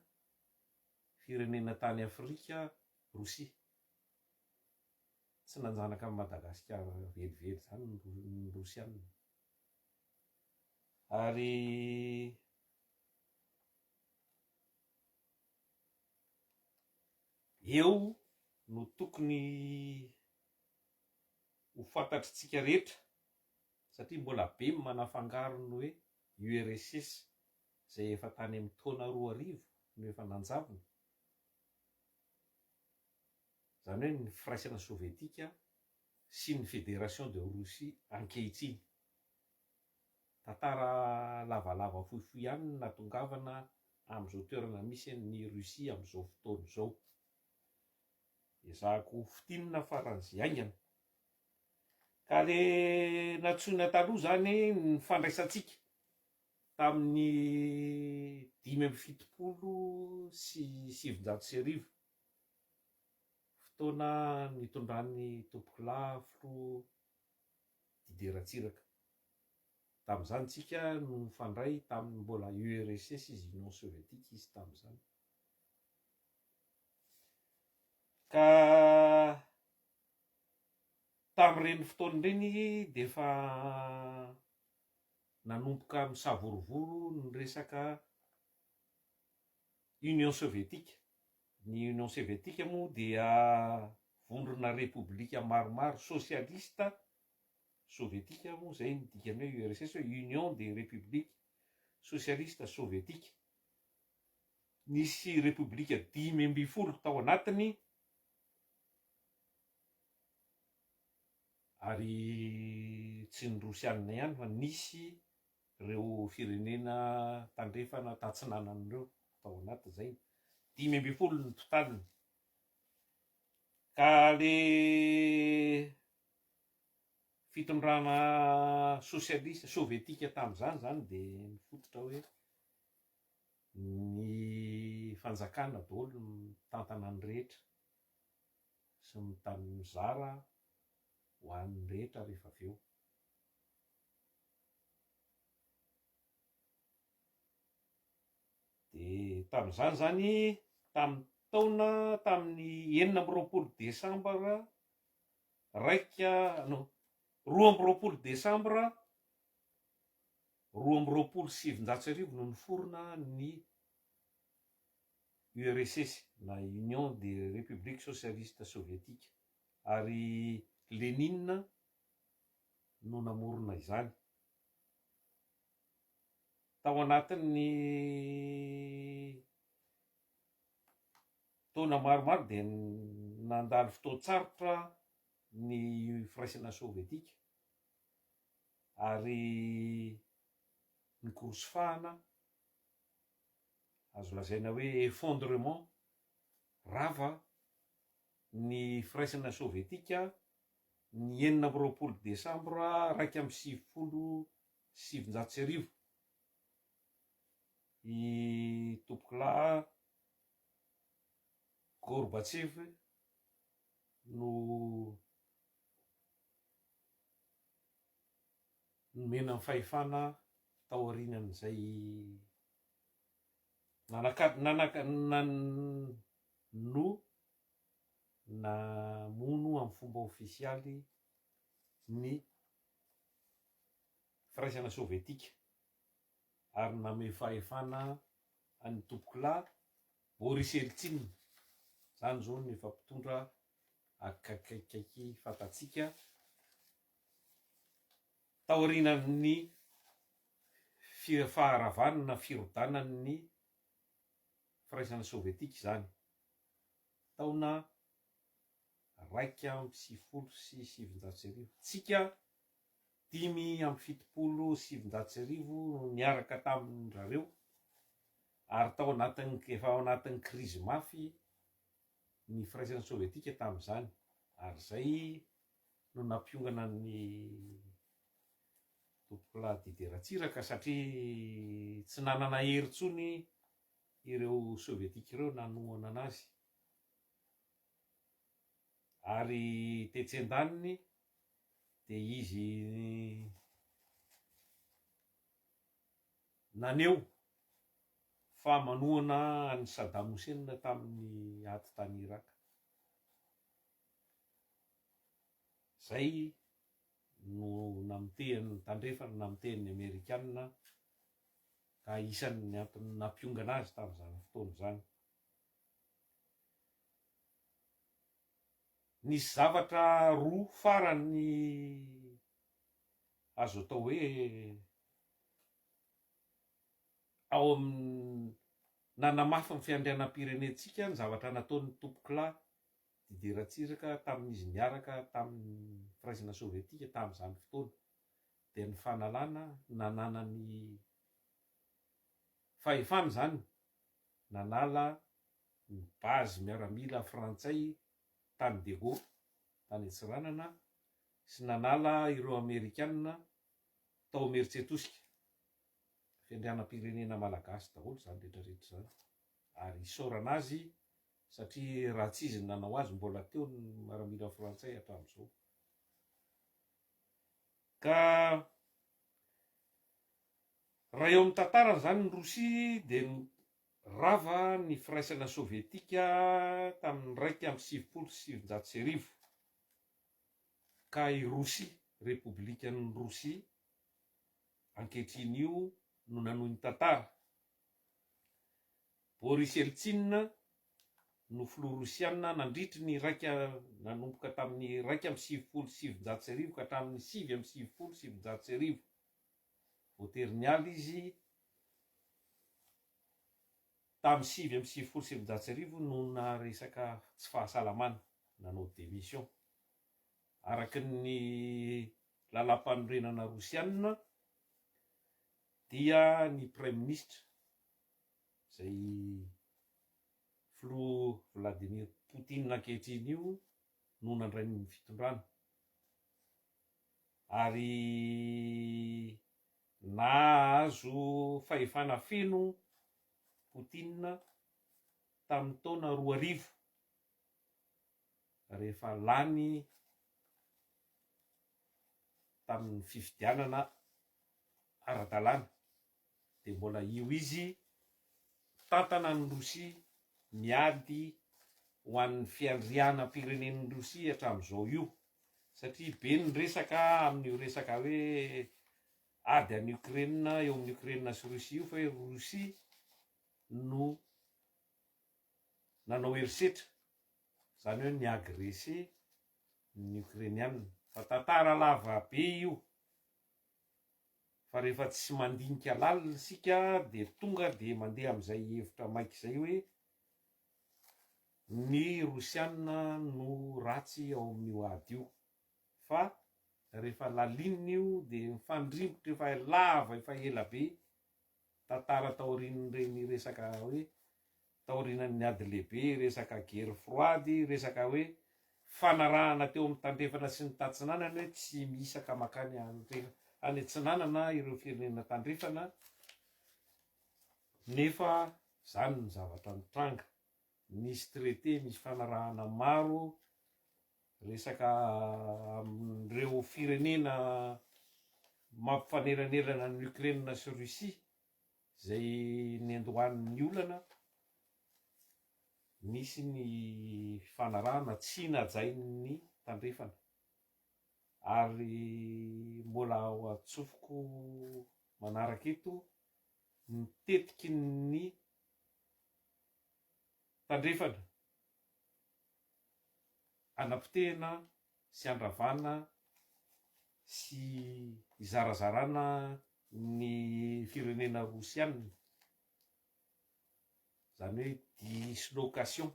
firenena tany Afrika Rosia, tsy nanjanaka amin'ny Madagasikara velively zany ny Rosianina, ary eo no tokony ho fantatritsika rehetra, satria mbola be manafangaro ny hoe URSS zay efa tany amin'ny taona 2000 no efa nanjavona, zany hoe ny firaisana sovietika sy ny fédération de Russie ankehitriny. Tantara lavalava fohifohy ihany no natongavana amin'izao toerana misy ny Russie amin'izao fotoana izao. Ezahako fitinina faran'izay aingana. Ka le natsoina taloha zany ny fandraisantsika tamin'ny 570 sy 710, fotoana nitondran'ny tompoklafo Didier Ratsiraka. Tamin'izany tsika no mifandray tamin'ny mbola URSS izy, Union Soviétique izy tamin'izany. Ka tamin'ireny fotoan'ireny dia efa nanomboka misavorovoro ny resaka Union Soviétique. Ny Union Soviétique moa dia vondrona repoblika maromaro sosialista sovietika moa zay ny dikany hoe URSS, hoe Union des Républiques Socialistes Soviétiques. Nisy repoblika 5 tao anatiny, ary tsy ny Rosianina ihany fa nisy reo firenena tandrefana tatsinanan'ireo tao anaty zay, 5 ny totaliny. Ka le fitondrana sosialista sovietika tamin'izany zany dia nifototra hoe ny fanjakana daholo mitantana ny rehetra sy mitany mizara ho an'ny rehetra rehefa avy eo. Dia tamin'izany zany tamin'ny taona tamin'ny 9 Desambra raika no 12 Desambra 1909 no niforona ny URSS na Union des Républiques Socialistes Soviétiques, ary Lénine no namorona izany. Tao anatin'ny taona maromaro dia nandalo fotoan-tsarotra ny firaisana sovietika ary ny korosofahana azo lazaina hoe effondrement rava ny firaisana sovietika ny 20 desambra 1970 i tompoklaa Gorbatchev no mena ny fahefana tao aorianan'izay namono amin'ny fomba ofisialy ny firaisana sovietika ary name fahefana any tompoklaa Boris Eltsine zany zao ny efa mpitondra akaikaiky fatatsika taorianan'ny faharavanina firodanan'ny firaisana sovietika zany taona 1970. Tsika 570 no niaraka tamin'rareo ary tao anatin'ny krizy mafy ny firaisana sovietika tamin'izany ary zay no nampiongana ny tompoklaa Didier Ratsiraka satria tsy nanana hery tsony ireo sovietika ireo nanohana anazy ary tetsen-daniny de izy naneo fa manohana any Saddam Hussein tamin'ny aty tany Irak. Zay no namitehany tandrefana namitehany Amerikanina ka isan'ny antony nampiongana azy tamin'izany fotoana zany. Nisy zavatra roa farany azo atao hoe ao amin'ny nanamafy ny fiandrianam-pirenentsika ny zavatra nataon'ny tompoklaa Didier Ratsiraka tamin'izy niaraka tamin'ny firaisana sovietika tamin'izany fotoana dia ny fanalana nananany fahefana zany nanala ny bazy miaramila frantsay tany De Gaulle tany Antsiranana sy nanala ireo Amerikanina tao Meritsetosika fiandrianam-pirenena malagasy daholo zany rehetrarehetra zany ary isaorana azy satria raha tsy izy nanao azy mbola teo ny miaramila frantsay hatramin'izao. Ka raha eo amin'ny tantara zany ny Rosia dia rava ny firaisana sovietika tamin'ny 1970 ka i Rosia republikan'ny Rosia ankehitriny io no nanohy ny tantara. Boris Eltsine no filoha rosiana nandritry ny nanomboka tamin'ny 1970 ka hatramin'ny 1970 voaterinialy izy tamin'ny 1970 no naresaka tsy fahasalamana nanao démission araky ny lalam-panorenana rosiana dia ny Premier Ministre zay filoha Vladimir Poutine ankehitriny io no nandray ny fitondrana ary nahazo fahefana feno Poutine tamin'ny taona 2000 rehefa lany tamin'ny fifidianana ara-dalàna dia mbola io izy tantana ny Rosia miady ho an'ny fiandrianam-pirenen'ny Rosia hatramin'izao io satria be ny resaka amin'io resaka hoe ady any Ukraine eo amin'ny Ukraine sy Rosia io fa Rosia no nanao herisetra zany hoe niagrese ny Ukrainianina fa tantara lava be io fa rehefa tsy mandinika lalina isika dia tonga dia mandeha amin'izay hevitra maika izay hoe ny Rosiana no ratsy ao amin'io ady io fa rehefa lalinina io dia mifandrimbotra efa lava efa ela be tantara taorian'ireny resaka hoe taorian'ny ady lehibe, resaka guerre froide, resaka hoe fanarahana teo amin'ny tandrefana sy ny tatsinanana hoe tsy misaka makany any antsinanana ireo firenena tandrefana, nefa zany ny zavatra mitranga. Misy traité, misy fanarahana maro resaka amin'ireo firenena mampifanelanelana ny Ukraine sy Russie zay nendohan'ny olana. Misy ny fanarahana tsy najain'ny tandrefana, ary mbola ao atsofoko manaraka eto mitetiky ny tandrefana anapitehana sy andravana sy izarazarana ny firenena rosianina, zany hoe dislocation,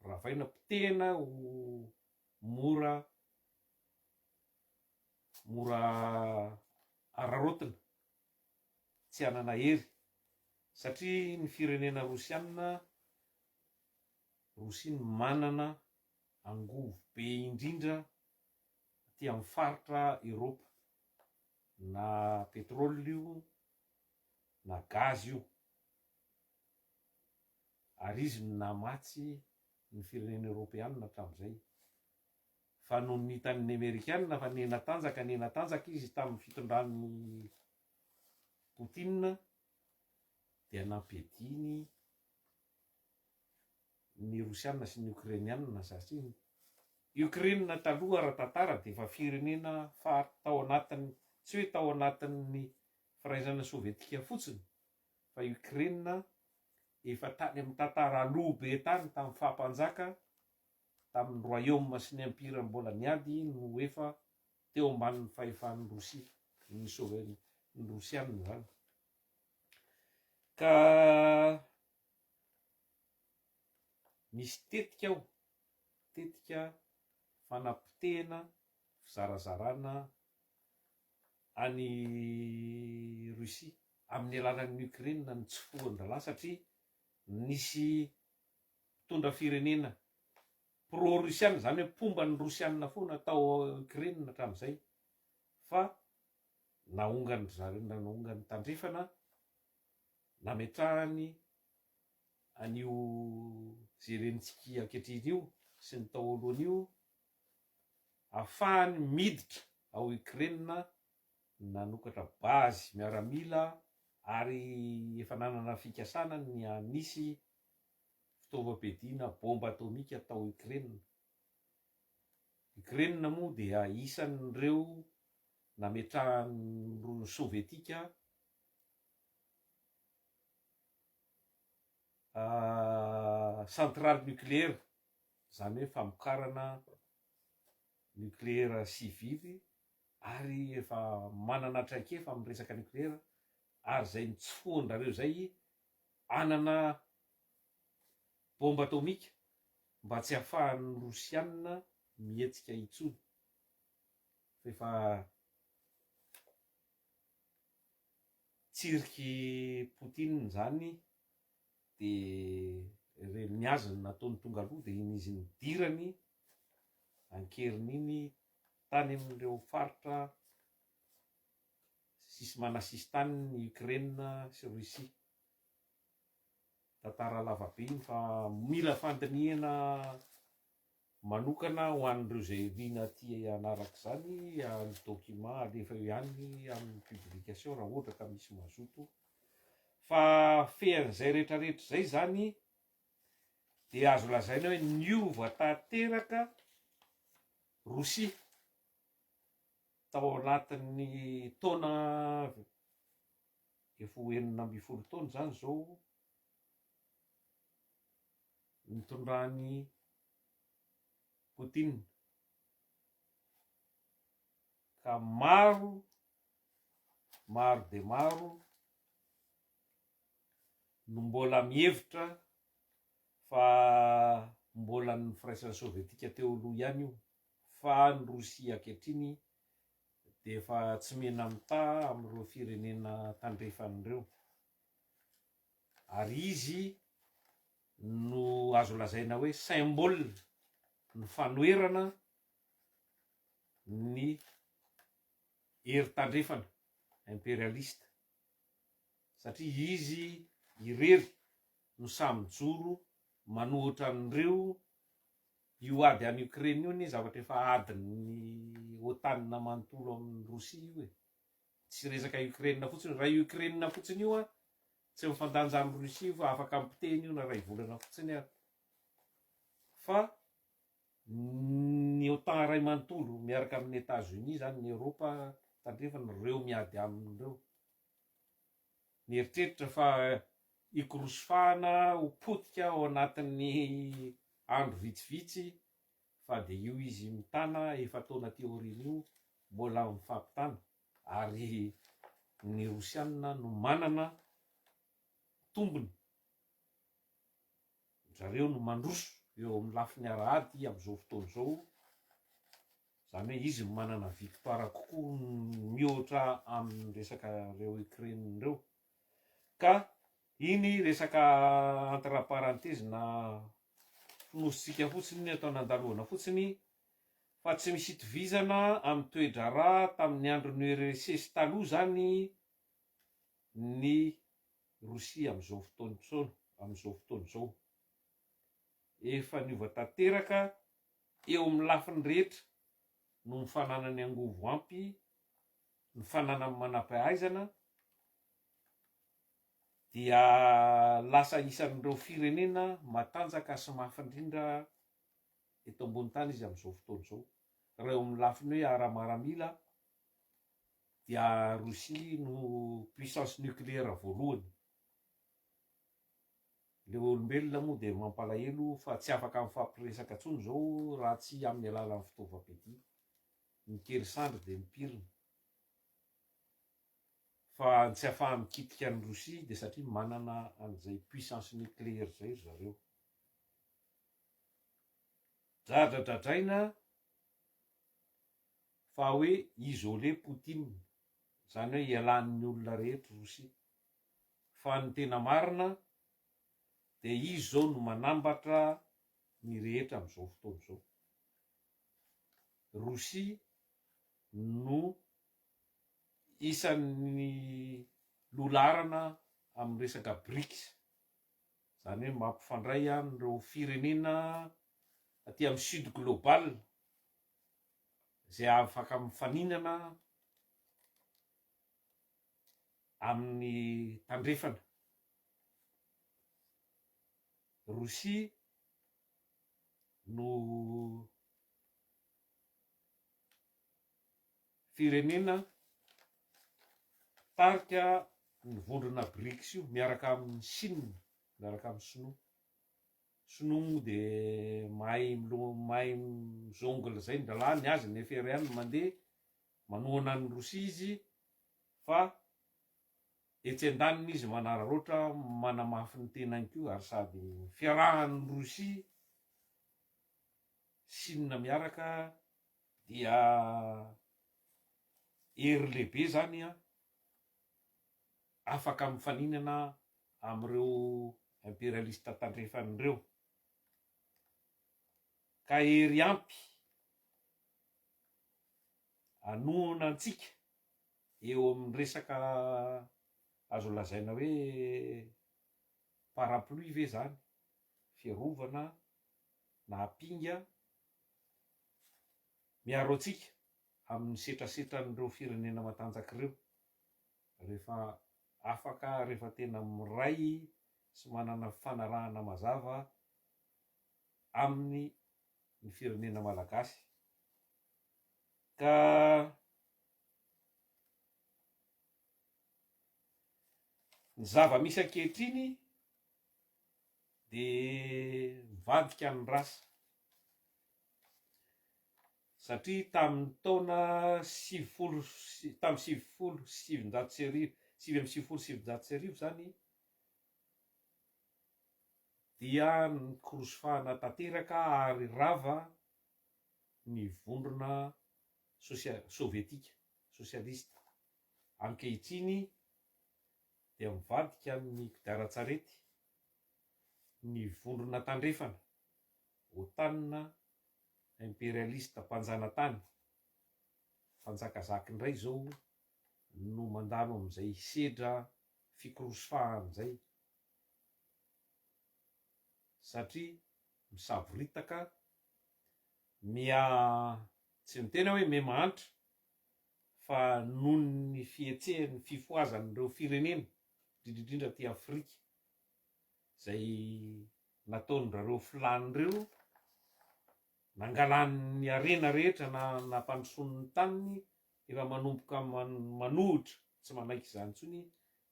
ravaina pitehana ho mora ararotina, tsy anana hery, satria ny firenena rosianina, Rosia manana angovo be indrindra aty amin'ny faritra Eropa, na petrôly io na gaz io, ary izy namatsy ny firenena Eropeanina hatramin'izay. Fa no nitan'ny Amerikanina fa nenatanjaka izy tamin'ny fitondran'ny Poutine dia nampiadiny ny Rosianina sy ny Ukrainianina, satria Ukraine taloha ara-tantara dia efa firenena tao anatiny, tsy hoe tao anatin'ny firaizana sovietika fotsiny, fa Ukraine efa tany amin'ny tantara aloha be tany tamin'ny fahampanjaka, tamin'ny royaume sy ny empire mbola niady no efa teo ambanin'ny fahefan'ny Rosia, ny Rosianina zany. Ka misy tetika fanapitehana, fizarazarana any Rusia amin'ny alalan'ny Ukraine ny tsy fohan-dralahy, satria nisy mpitondra firenena pro-rusiana, zany hoe mpomban'ny rosianina foana tao Ukraine hatramin'izay, fa naongany tandrefana, nametrahany an'io Zelensky ankehitriny io sy ny tao aloany io, ahafahany miditra ao Ukraine, nanokatra bazy miaramila, ary efa nanana fikasana ny anisy fitaovam-piadiana bomba atomika tao Ukraine. Ukraine moa dia isan'ireo nametrahan'ny sovietika centrale nucléaire, zany hoe famokarana nucléaire civile, ary efa manana traikefa amin'ny resaka nucléaire, ary zay ny tsy fohan'rareo zay anana bomba atomika mba tsy hahafahan'ny Rosianina mihetsika intsony. Efa tsiriky Poutine zany dia niazony nataony tonga aloha, dia iny izy nidirany ankerin'iny tany amin'ireo faritra sisy manasisy tany ny Ukraine sy Russie. Tantara lavabe iny, fa mila fandinihana manokana ho an'ireo zay liana aty anaraka zany, ny document alefa eo ihany amin'ny publication raha ohatra ka misy mazoto. Fa fean'izay rehetrarehetra zay zany dia azo lazaina hoe niova tanteraka Rosia tao anatin'ny taona 20 taona zany zao nitondrany Poutine, ka maro dia maro no mbola mihevitra fa mbola ny firaisana sovietika teo aloha ihany io, fa ny Rosia ankehitriny de efa tsy mena mita amin'ireo firenena tandrefan'ireo, ary izy no azo lazaina hoe symbole ny fanoerana ny hery tandrefana impérialiste, satria izy irery no samy joro manohitra an'ireo io ady any Ukraine io ny zavatra efa adin'ny OTAN manontolo amin'ny Rosia io e, tsy resaka Ukraine fotsiny, raha Ukraine fotsiny io a tsy mifandanja amin'ny Rosia fa afaka miteny io na ray volana fotsiny ary, fa ny OTAN ray manontolo miaraka amin'ny États-Unis zany ny Europa tandrefana ireo miady amin'ireo, mieritreritra fa ikorosofahana ho potika ao anatin'ny andro vitsivitsy fa de io izy mitana efa taona teoriana io mbola mifampitana, ary ny Rosianina no manana tombony, zareo no mandroso eo amin'ny lafiny arahady amin'izao fotoana izao, zany hoe izy no manana victoire kokoa mihoatra amin'ny resaka reo Ukraine reo. Ka iny resaka entre parenthèse na finositsika fotsiny ny atao nandalovana fotsiny fa tsy misy itovizana amin'ny toe-draharaha tamin'ny andron'ny URSS taloha zany ny Rosia amin'izao fotoana izao, amin'izao fotoana izao efa niova tanteraka eo amin'ny lafiny rehetra no mifanana angovo ampy, ny fanana amin'ny manam-pahaizana, dia lasa isan'ireo firenena matanjaka sy mafindrindra eto ambony tany izy amin'izao fotoana izao, raha eo amin'ny lafiny hoe ara-miaramila dia Rosia no puissance nucléaire voalohany. Le olombelona moa de mampalahelo fa tsy afaka mifampiresaka intsony zao raha tsy amin'ny alalan'ny fitaovam-piadia, ny kerisandry de mipirina, fa tsy ahafaha mikitika ny Rosia de satria manana an'izay puissance nucléaire zay zareo. Dradradradraina fa hoe isolé Poutine, zany hoe ialan'ny olona rehetra Rosia, fa ny tena marina de izy zao no manambatra ny rehetra amin'izao fotoana izao. Rosia no isan'ny lolarana amin'ny resaka BRICS, zany hoe mampifandray an'ireo firenena aty amin'ny sud global zay afaka mifaninana amin'ny tandrefana. Rosia no firenena tarika ny vondrona BRICS io miaraka amin'ny Chine, miaraka amin'ny Sinoa. Sinoa moa de mahay mizongle zay ndalany azy nefa ery ihany mandeha manohana ny Rosia izy, fa etsy andaniny izy manararoatra manamafy ny tenany koa, ary sady fiarahan'ny Rosia Chine miaraka dia hery lehibe zany a afaka mifaninana amin'ireo impérialiste tandrefan'ireo, ka hery ampy anohana antsika eo amin'ny resaka azo lazaina hoe parapluie ve zany, fiarovana na pinga miaro antsika amin'ny setrasetran'ireo firenena matanjaka ireo, rehefa afaka, rehefa tena miray sy manana fanarahana mazava amin'ny ny firenena malagasy. Ka ny zava-misy ankehitriny de mivadika ny rasa, satria tamin'ny taona sivy zany dia nikorosofahana tanteraka ary rava ny vondrona sovietika sosialista. Ankehitriny dia mivadika amin'ny kodiaran-tsarety ny vondrona tandrefana otanina imperialista mpanjana tany. Fanjakazaka indray zao no mandalo amin'izay sedra fikorosofahana zay, satria misaboritaka tsy mitena hoe mia mahantra fa noho ny fietsehany fifoazan'ireo firenena indrindrindra ty Afrika zay nataon'rareo filanireo nangalan'ny arena rehetra nampandrosoan'ny taniny efa manomboka manohitra tsy manaiky izany tsony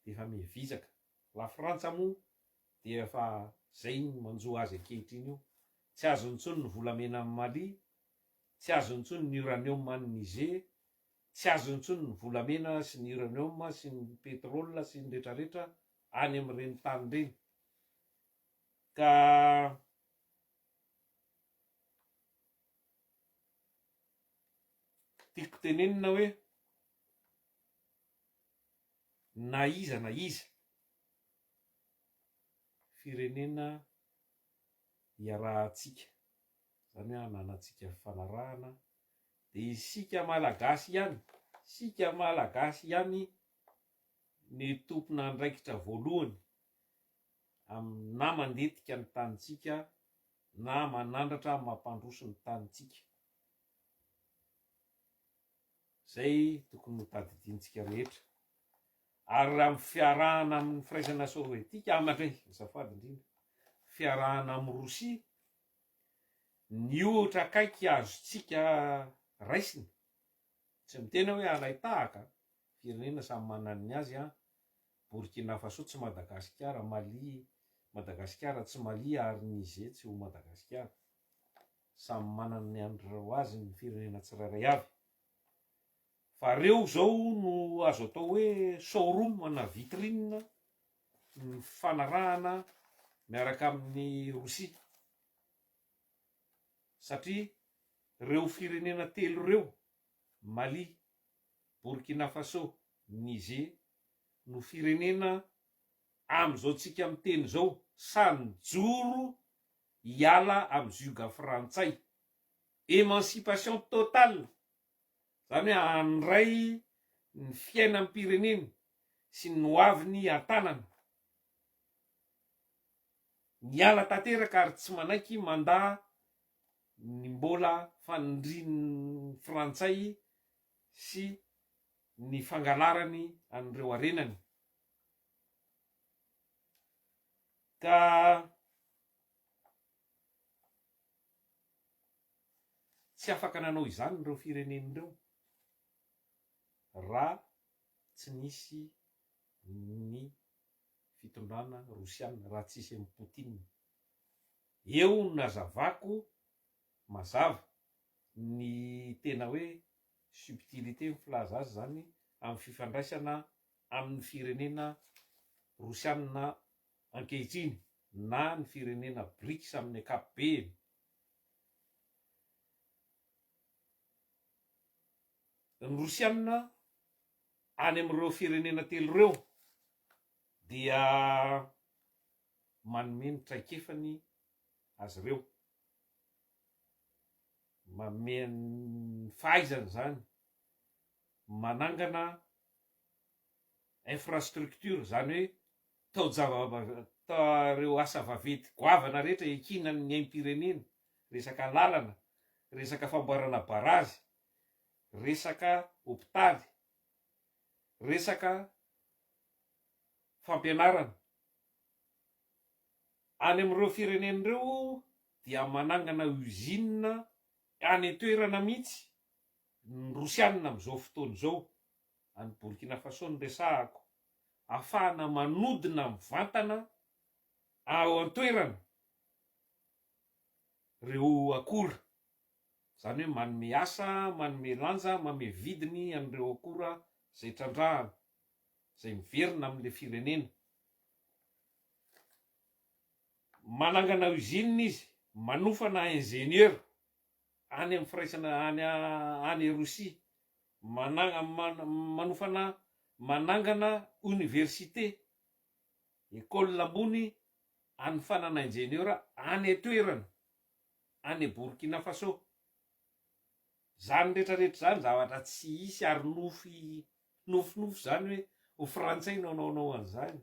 de efa mivizaka. La Frantsa moa de efa zay manjo azy ankehitriny io, tsy azo intsony ny volamena amin'ny Mali, tsy azo intsony ny uranium amin'ny Niger, tsy azo intsony ny volamena sy ny uranium sy ny pétrole sy ny rehetrarehetra any amin'ireny tany reny. Ka tiako tenenina hoe na iza firenena iarahantsika, zany hoe ananatsika fanarahana, de isika malagasy ihany ny tompona andraikitra voalohany na mandetika ny tanitsika na manandratra mampandroso ny tanitsika. Zay tokony ho tadidintsika rehetra. Ary amin'ny fiarahana amin'ny firaisana sovietika amatray zafady indrindra, fiarahana amin'ny Rosia, ny ohatra akaiky azotsika raisina, tsy mitena hoe alaitahaka, firenena samy manana ny azy Burkina Faso tsy Madagasikara, Mali Madagasikara tsy Mali, ary Niger tsy ho Madagasikara, samy manana ny andrareo azy ny firenena tsirairay avy. Fa reo zao no azo atao hoe showroom na vitrine ny fanarahana miaraka amin'ny Rosia, satria reo firenena telo reo, Mali, Burkina Faso, Niger, no firenena am'izao tsika miteny zao samy joro hiala amin'ny zuga frantsay, émancipation totale, zany hoe andray ny fiainan'ny pireneny sy ny hoaviny an-tanana, niala tanteraka ary tsy manaiky manda ny mbola fanindrin'ny frantsay sy ny fangalarany an'ireo arenany. Ka tsy afaka nanao izany reo firenen'ireo raha tsy nisy ny fitondrana rosiana, raha tsisy amin'ny Poutine. Eo nazavako mazava ny tena hoe subtilité ny filaza azy zany amin'ny fifandraisana amin'ny firenena rosiana ankehitriny na ny firenena BRICS amin'ny ankapobeny. Ny rosiana any amin'ireo firenena telo reo dia manome ny traikefany azy ireo, manome ny fahaizany zany, manangana infrastructure, zany hoe taoreo asa vaventy goavana rehetra ekinany aim-pirenena, resaka lalana, resaka famboarana barazy, resaka hopitaly, resaka fampianarana. Any amin'ireo firenen'ireo dia manangana usine any toerana mihitsy ny rosiana amin'izao fotoana izao, any Burkina Faso ny resahako, ahafahana manodina mivantana ao an-toerana reo akora, zany hoe manome asa, manome lanja, manome vidiny an'ireo akora zay trandrahana, zay miverina amin'le firenena. Manangana usine izy, manofana ingénieur, any amin'ny firaisana any Rosia manangana université école lambony any fanana ingénieur any atoerana any Burkina Faso. Zany rehetrarehetra zany zavatra tsy hisy ary nofinofy zany hoe ho frantsay naonao an'izany,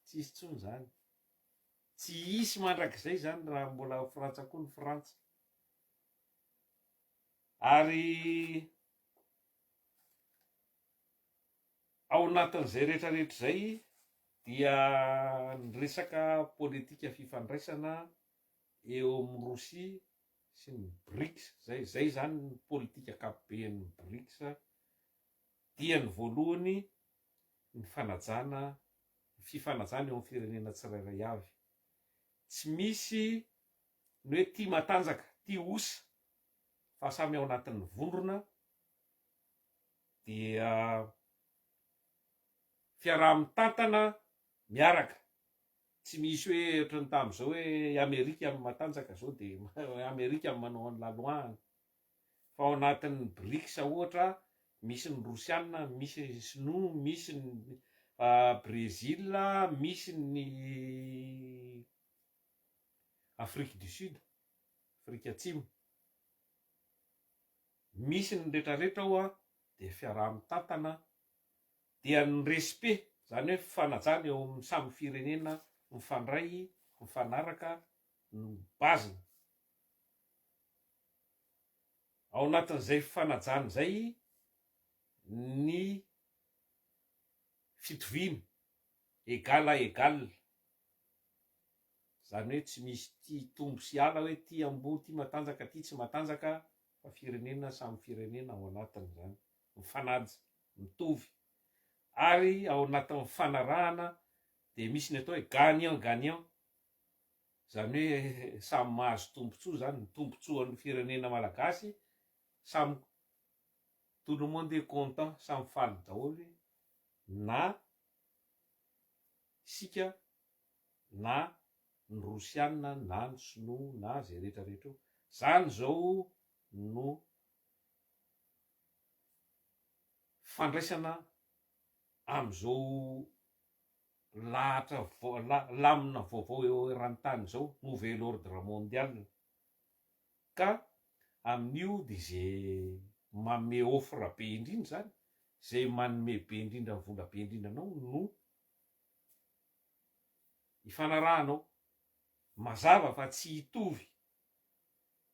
tsy hisy tsony zany, tsy hisy mandrakizay zany raha mbola frantsa koa ny Frantsa. Ary ao anatin'izay rehetrarehetra zay dia ny resaka politika fifandraisana eo amin'ny Rosia sy ny BRICS zay zany ny politika ankapobeny BRICS dia ny voalohany ny fifanajana eo amin'ny firenena tsirairay avy. Tsy misy ny hoe tia matanjaka tia osa fa samy ao anatin'ny vondrona, dia fiaraha-mitantana miaraka. Tsy misy hoe ohatrany tamin'izao hoe Amerika amin'ny matanjaka zao dia Amerika amin'ny manao ny laloahany, fa ao anatin'ny BRICS ohatra misy ny Rosiana, misy ny Sinoa, misy ny Brezila, misy ny Afrique du Sud, Afrika Atsimo, misy ny rehetrarehetra ao dia fiaraha-mitantana, dia ny respect zany hoe fifanajana eo amin'ny samy firenena mifandray mifanaraka ny baziny. Ao anatin'izay fifanajana zay ny fitoviana égal à égal, zany hoe tsy misy tia tombo sy ala hoe tia ambony tia matanjaka ty tsy matanjaka, fa firenena samy firenena ao anatin'izany mifanaja mitovy. Ary ao anatin'ny fanarahana dia misy ny atao hoe gagnant gagnant, zany hoe samy mahazo tombontsoa zany, ny tombontsoa an'ny firenena malagasy samy tout le monde est content, samy faly daholo na sika na ny Rosiana na ny Sinoa na zay rehetrarehetra eo. Zany zao no fandraisana am'izao lahatra lamina vaovao eo eran-tany zao, nouvel ordre mondial. Ka amin'io dia zay manome offre be indrindra zany, zay manome be indrindra ny vola be indrindra anao no ifanaranao. Mazava fa tsy hitovy,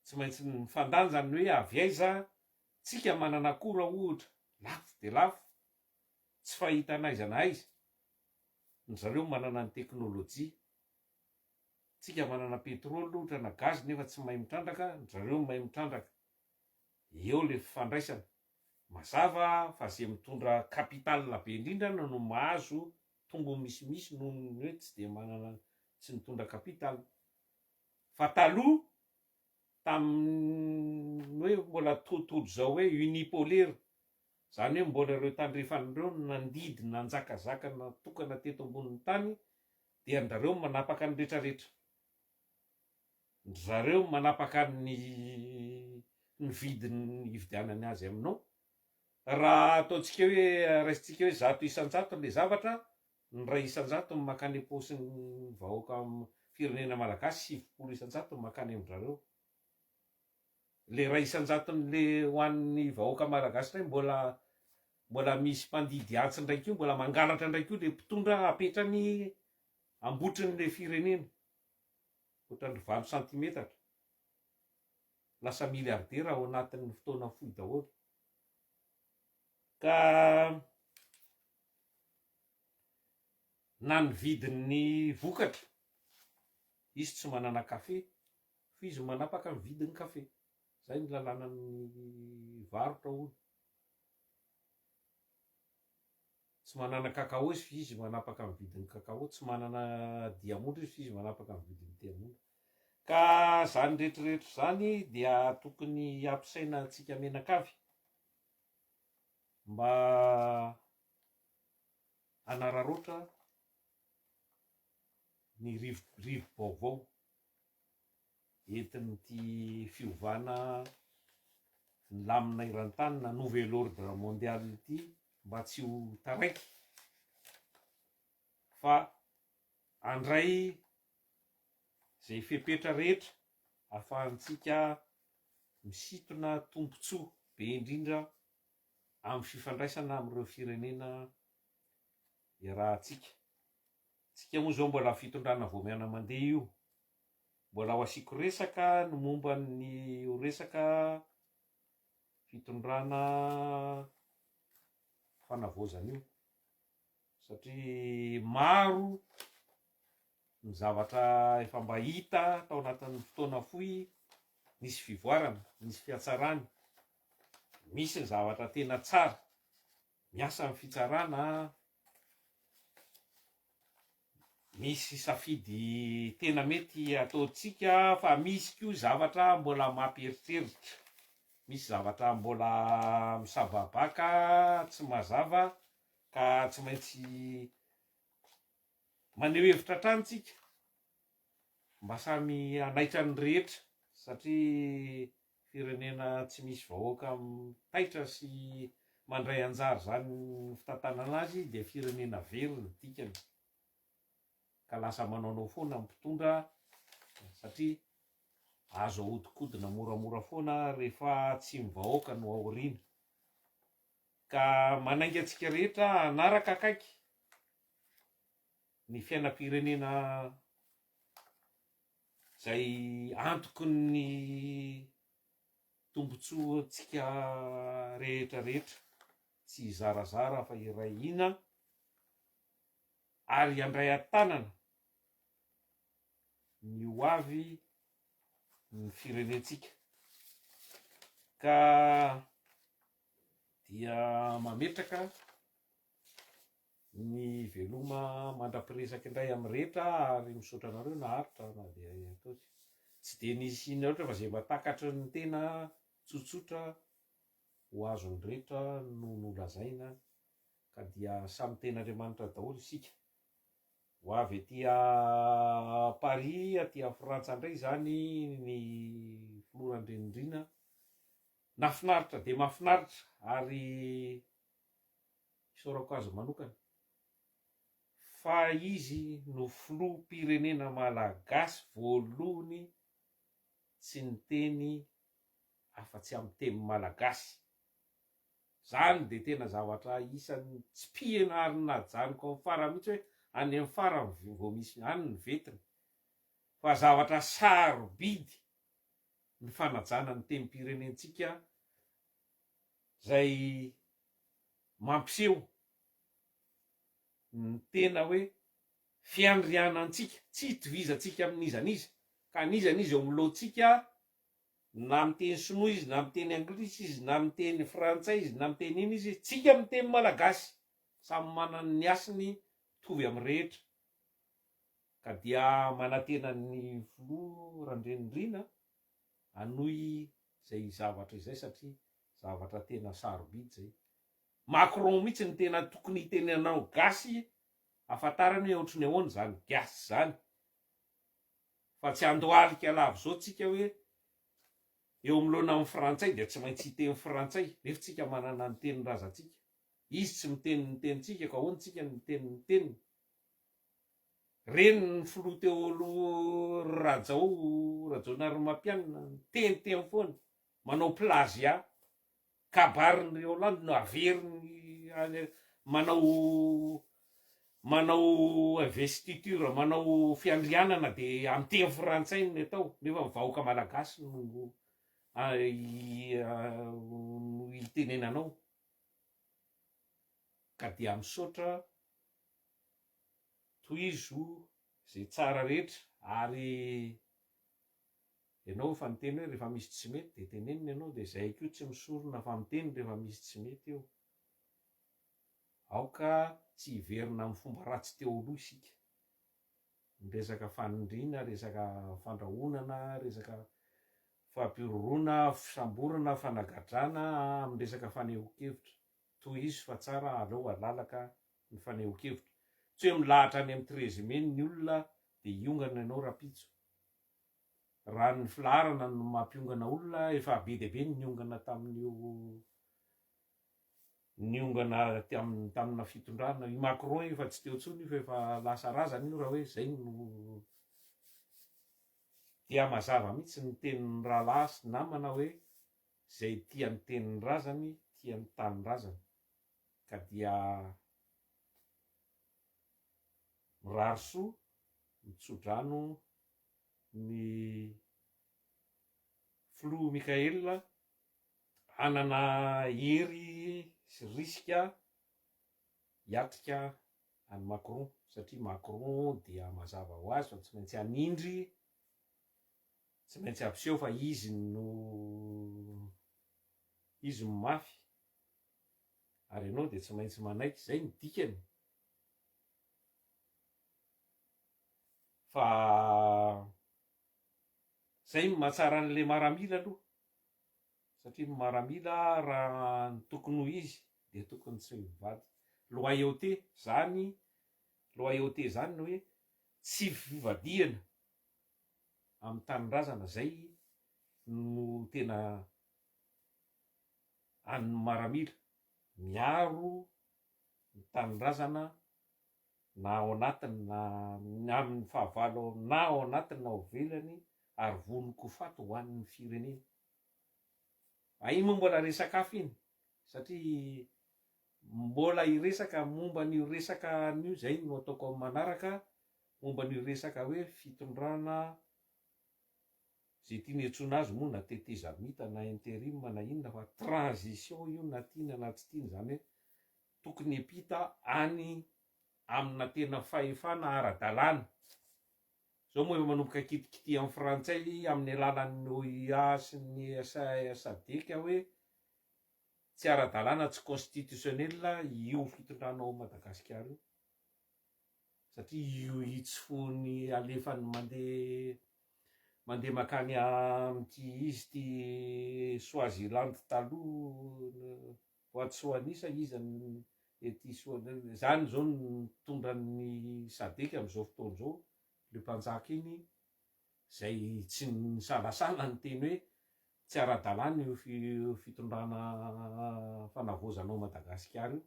tsy maintsy mifandanja ny hoe avy aiza tsika manana akora ohatra lafo de lafo tsy fahita n'aiza na aiza, ny zareo manana ny teknôlôjia, tsika manana petrôly ohatra na gazy nefa tsy mahay mitrandraka, ny zareo mahay mitrandraka. Eo le fifandraisana. Mazava fa zay mitondra kapitala be indrindra no mahazo tombo misimisy noho ny hoe tsy de manana, tsy mitondra kapitala. Fa taloha tamin'ny hoe mbola tontolo zao hoe unipolaire, zany hoe mbola ireo tandrefan'ireo nandidy nanjakazaka natokana teto ambonin'ny tany, dia ndareo manapaka ny rehetrarehetra, zareo manapaka ny vidiny hividianany azy aminao. Raha ataontsika hoe raisitsika hoe 100 isan-jato le zavatra, ny ray isan-jato makany am-paosin'ny vahoaka firenena malagasy, 70 isan-jato makany amin'zareo. Le ray isan-jaton'le ho an'ny vahoaka malagasy ray mbola misy mpandidy antsy ndraiky io, mbola mangalatra ndraiky io le mpitondra apetrany ambotrin'le firenena, ohatran'ny 20 cm. Lasa miliardera ao anatin'ny fotoana fohy daholo. Ka na ny vidin'ny vokatra, izy tsy manana kafe, fa izy manapaka ny vidin'ny kafe. Zay ny lalàna ny varotra olo. Tsy manana kakao izy fa izy manapaka ny vidin'ny kakao, tsy manana diamondra izy fa izy manapaka ny vidin'ny diamondra. Ka zany rehetrarehetra zany dia tokony ampisaina antsika menakavy mba hanararoatra ny rivo-baovao entin'ity fiovana lamina iran-tany na nouvel ordre mondial ity mba tsy ho taraiky fa andray zay fepetra rehetra ahafahantsika misintona tombontsoa be indrindra amin'ny fifandraisana amin'ireo firenena iarahantsika. Tsika moa zao mbola fitondrana voamiana mandeha io, mbola ho asiko resaka ny momba ny resaka fitondrana fanavozana io satria maro ny zavatra efa mba hita tao anatin'ny fotoana fohy, nisy fivoarana, nisy fiatsarany, misy ny zavatra tena tsara miasa amin'ny fitsarana, misy safidy tena mety ataotsika, fa misy koa zavatra mbola mampieritreritra, misy zavatra mbola misababaka tsy mazava ka tsy maintsy maneho hevitra hatranytsika mba samy anaitra ny rehetra satria firenena tsy misy vahoaka taitra sy mandray anjara zany fitantanana azy dia firenena very ny dikany ka lasa manaonao foana mpitondra satria azo ahodikodina moramora foana rehefa tsy mivahoaka no aoriana ka manainga antsika rehetra anaraka akaiky ny fiainam-pirenena zay antoky ny tombontsoantsika rehetra rehetra tsy zarazara fa iray ina ary andray an-tanana ny ho avy ny firenentsika ka dia mametraka ny veloma mandra-piresaka indray amin'ny rehetra ary misaotra anareo naharitra na dia atao tsy de nisy ina loatra fa zay mahatakatry ny tena tsotsotra ho azon'ny rehetra no nolazaina ka dia samy tena Andriamanitra daholo isika. Ho avy aty Paris aty Frantsa indray zany ny filoran-drenindrina nafinaritra de mafinaritra ary isaorako azy manokana fa izy no filoham-pirenena malagasy voalohany tsy niteny afa-tsy amin'ny teny malagasy. Zany de tena zavatra isan'ny tsy pihana ary najanoko amin'ny fara mihitsy hoe any amin'ny fara vao misy any ny vetiny fa zavatra sarobidy ny fanajana ny tenim-pirenentsika zay mampiseho ny tena hoe fiandrianantsika tsy hitovizantsika amin'izaniza ka nizaniza eo am'lohantsika na miteny sinoa izy na miteny anglisy izy na miteny frantsay izy na miteny ina izy tsika miteny malagasy samy manana ny asiny mitovy amin'ny rehetra ka dia manantena ny filoran-drenindrina hanohy zay zavatra izay satria zavatra tena sarobidy zay. Macron mihitsy ny tena tokony hitenenao gasy ahafantarany hoe ohatrany ahoana zany gasy zany fa tsy andohalika lavo zao tsika hoe eo am'loana amin'ny frantsay dia tsy maintsy hiteny frantsay nefa tsika manana ny tenin-drazantsika, izy tsy miteny ny tenintsika ka ahoana tsika ny teniny reny ny filoha teo aloha Rajaonaromampianina teny foana manao plazia kabarin'ny Hollande no averiny manao investiture manao fiandrianana de amin'ny teny frantsay ny atao nefa mivahoaka malagasy no itenenanao ka dia misaotra tohizo zay tsara rehetra ary ianao fa niteny hoe rehefa misy tsy mety de tenenina ianao de zay koa tsy misorona fa miteny rehefa misy tsy mety eo aoka tsy hiverina amin'ny fomba ratsy teo aloha isika resaka fanindrina, resaka fandrahonana, resaka fampirorona, fisamborana, fanagadrana amin'ny resaka fanehoan-kevitra toy izy fa tsara aleo alalaka ny fanehoan-kevitra tsy hoe milahatra any amin'ny trezimeny ny olona de iongana ianao rapitso raha ny filarana no mampiongana olona efa be dia be niongana tamin'io niongana tamina fitondrana i Macron efa tsy teo ntsony fa efa lasa razana io raha hoe zay no dia mazava mihitsy ny tenin'ny rahalahy sy namana hoe zay tiany tenin'ny razany tiany tany razany ka dia mirarisoa mitsodrano ny Flo Michael hanana hery sy risika hiatrika any Macron satria Macron dia mazava ho azy fa tsy maintsy hanindry tsy maintsy ampiseho fa izy no mafy ary ianao dia tsy maintsy manaiky zay ny dikany fa zay mahatsara an'le maramila aloha satria maramila raha ny tokony ho izy dia tokony tsy mivady loyauté zany hoe tsy fivadihana amin'ny tanindrazana zay no tena an'ny maramila miaro ny tanindrazana na ao anatiny na amin'ny fahavalo na ao anatiny na ao velany ary voniko fato ho an'ny firenena ahiny mbola resaka hafa iny satria mbola iresaka momba ny resaka an'io zay no ataoko amin'ny manaraka momba ny resaka hoe fitondrana zay tiany antsoina azy moa na tetezamita na intérim na inona fa transition io na tiana na tsy tiana zany hoe tokony hipita any amina tena fahefana ara-dalàna zao moa efa manomboka kitikity amin'ny frantsay amin'ny alalan'ny OIA sy ny SADC hoe tsy ara-dalàna tsy constitutionnel io fitondranao Madagasikara io satria io itsofony alefany mandeha makany amty izy ty Swaziland taloha Botswanisa izy ety zany zao nitondra ny SADC amin'izao fotoana zao le mpanjaka iny zay tsy nisalasala ny teny hoe tsy ara-dalàna io fitondrana fanavozanao Madagasikara io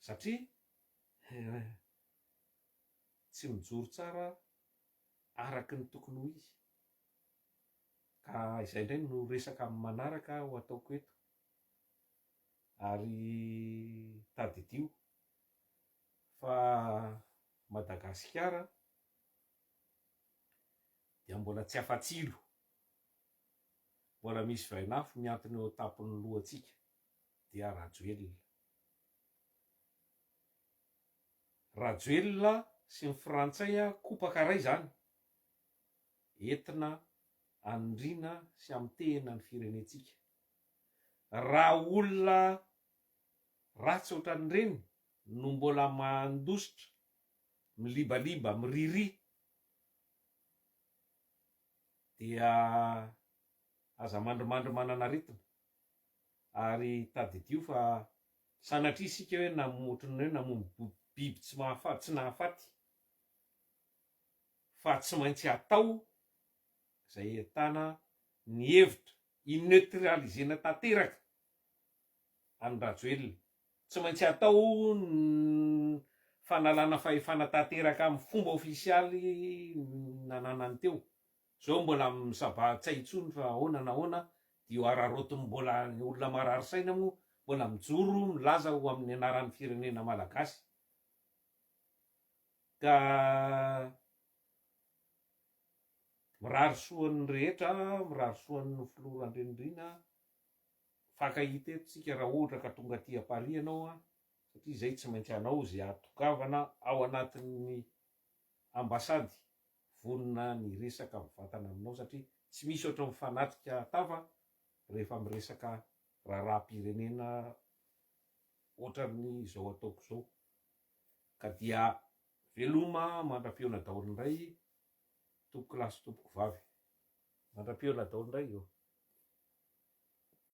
satria tsy mijoro tsara araky ny tokony ho izy ka izay indray no resaka amin'ny manaraka ho ataoko eto ary tadidio fa Madagasikara dia mbola tsy afa-tsilo mbola misy vainafo miantona eo tapon'ny lohantsika dia Rajoelina sy ny frantsay kopaka ray zany entina andrina sy amtehina ny firenetsika raha olona ratsy ohatran'ireny no mbola mandositra milibaliba miriri dia aza mandrimandry manana aretina ary tadidio fa sanatria isika hoe namotriny hoe namomby biby tsy nahafaty fa tsy maintsy atao zay entana ny hevitra ineutralisena tanteraka any Rajoelina tsy maintsy atao ny fanalana fahefana tanteraka amin'ny fomba ofisialy nananany teo zao mbola misabatsay intsony fa ahoana na ahoana dio ararotiny mbola olona marary saina moa mbola mijoro milaza ho amin'ny anaran'ny firenena malagasy ka mirary soan'ny rehetra mirary soan'ny filorandrenirina fakahita etsika raha ohatra ka tonga aty Paris ianao satria zay tsy maintsy anao zay atokavana ao anatin'ny ambasady vonona ny resaka mivatana aminao satria tsy misy ohatry mifanatrika tava rehefa miresaka raharam-pirenena ohatran'ny zao ataoko zao ka dia veloma mandra-peona daholo indray tompoko lahy sy tompoko vavy mandra-peona daholo indray io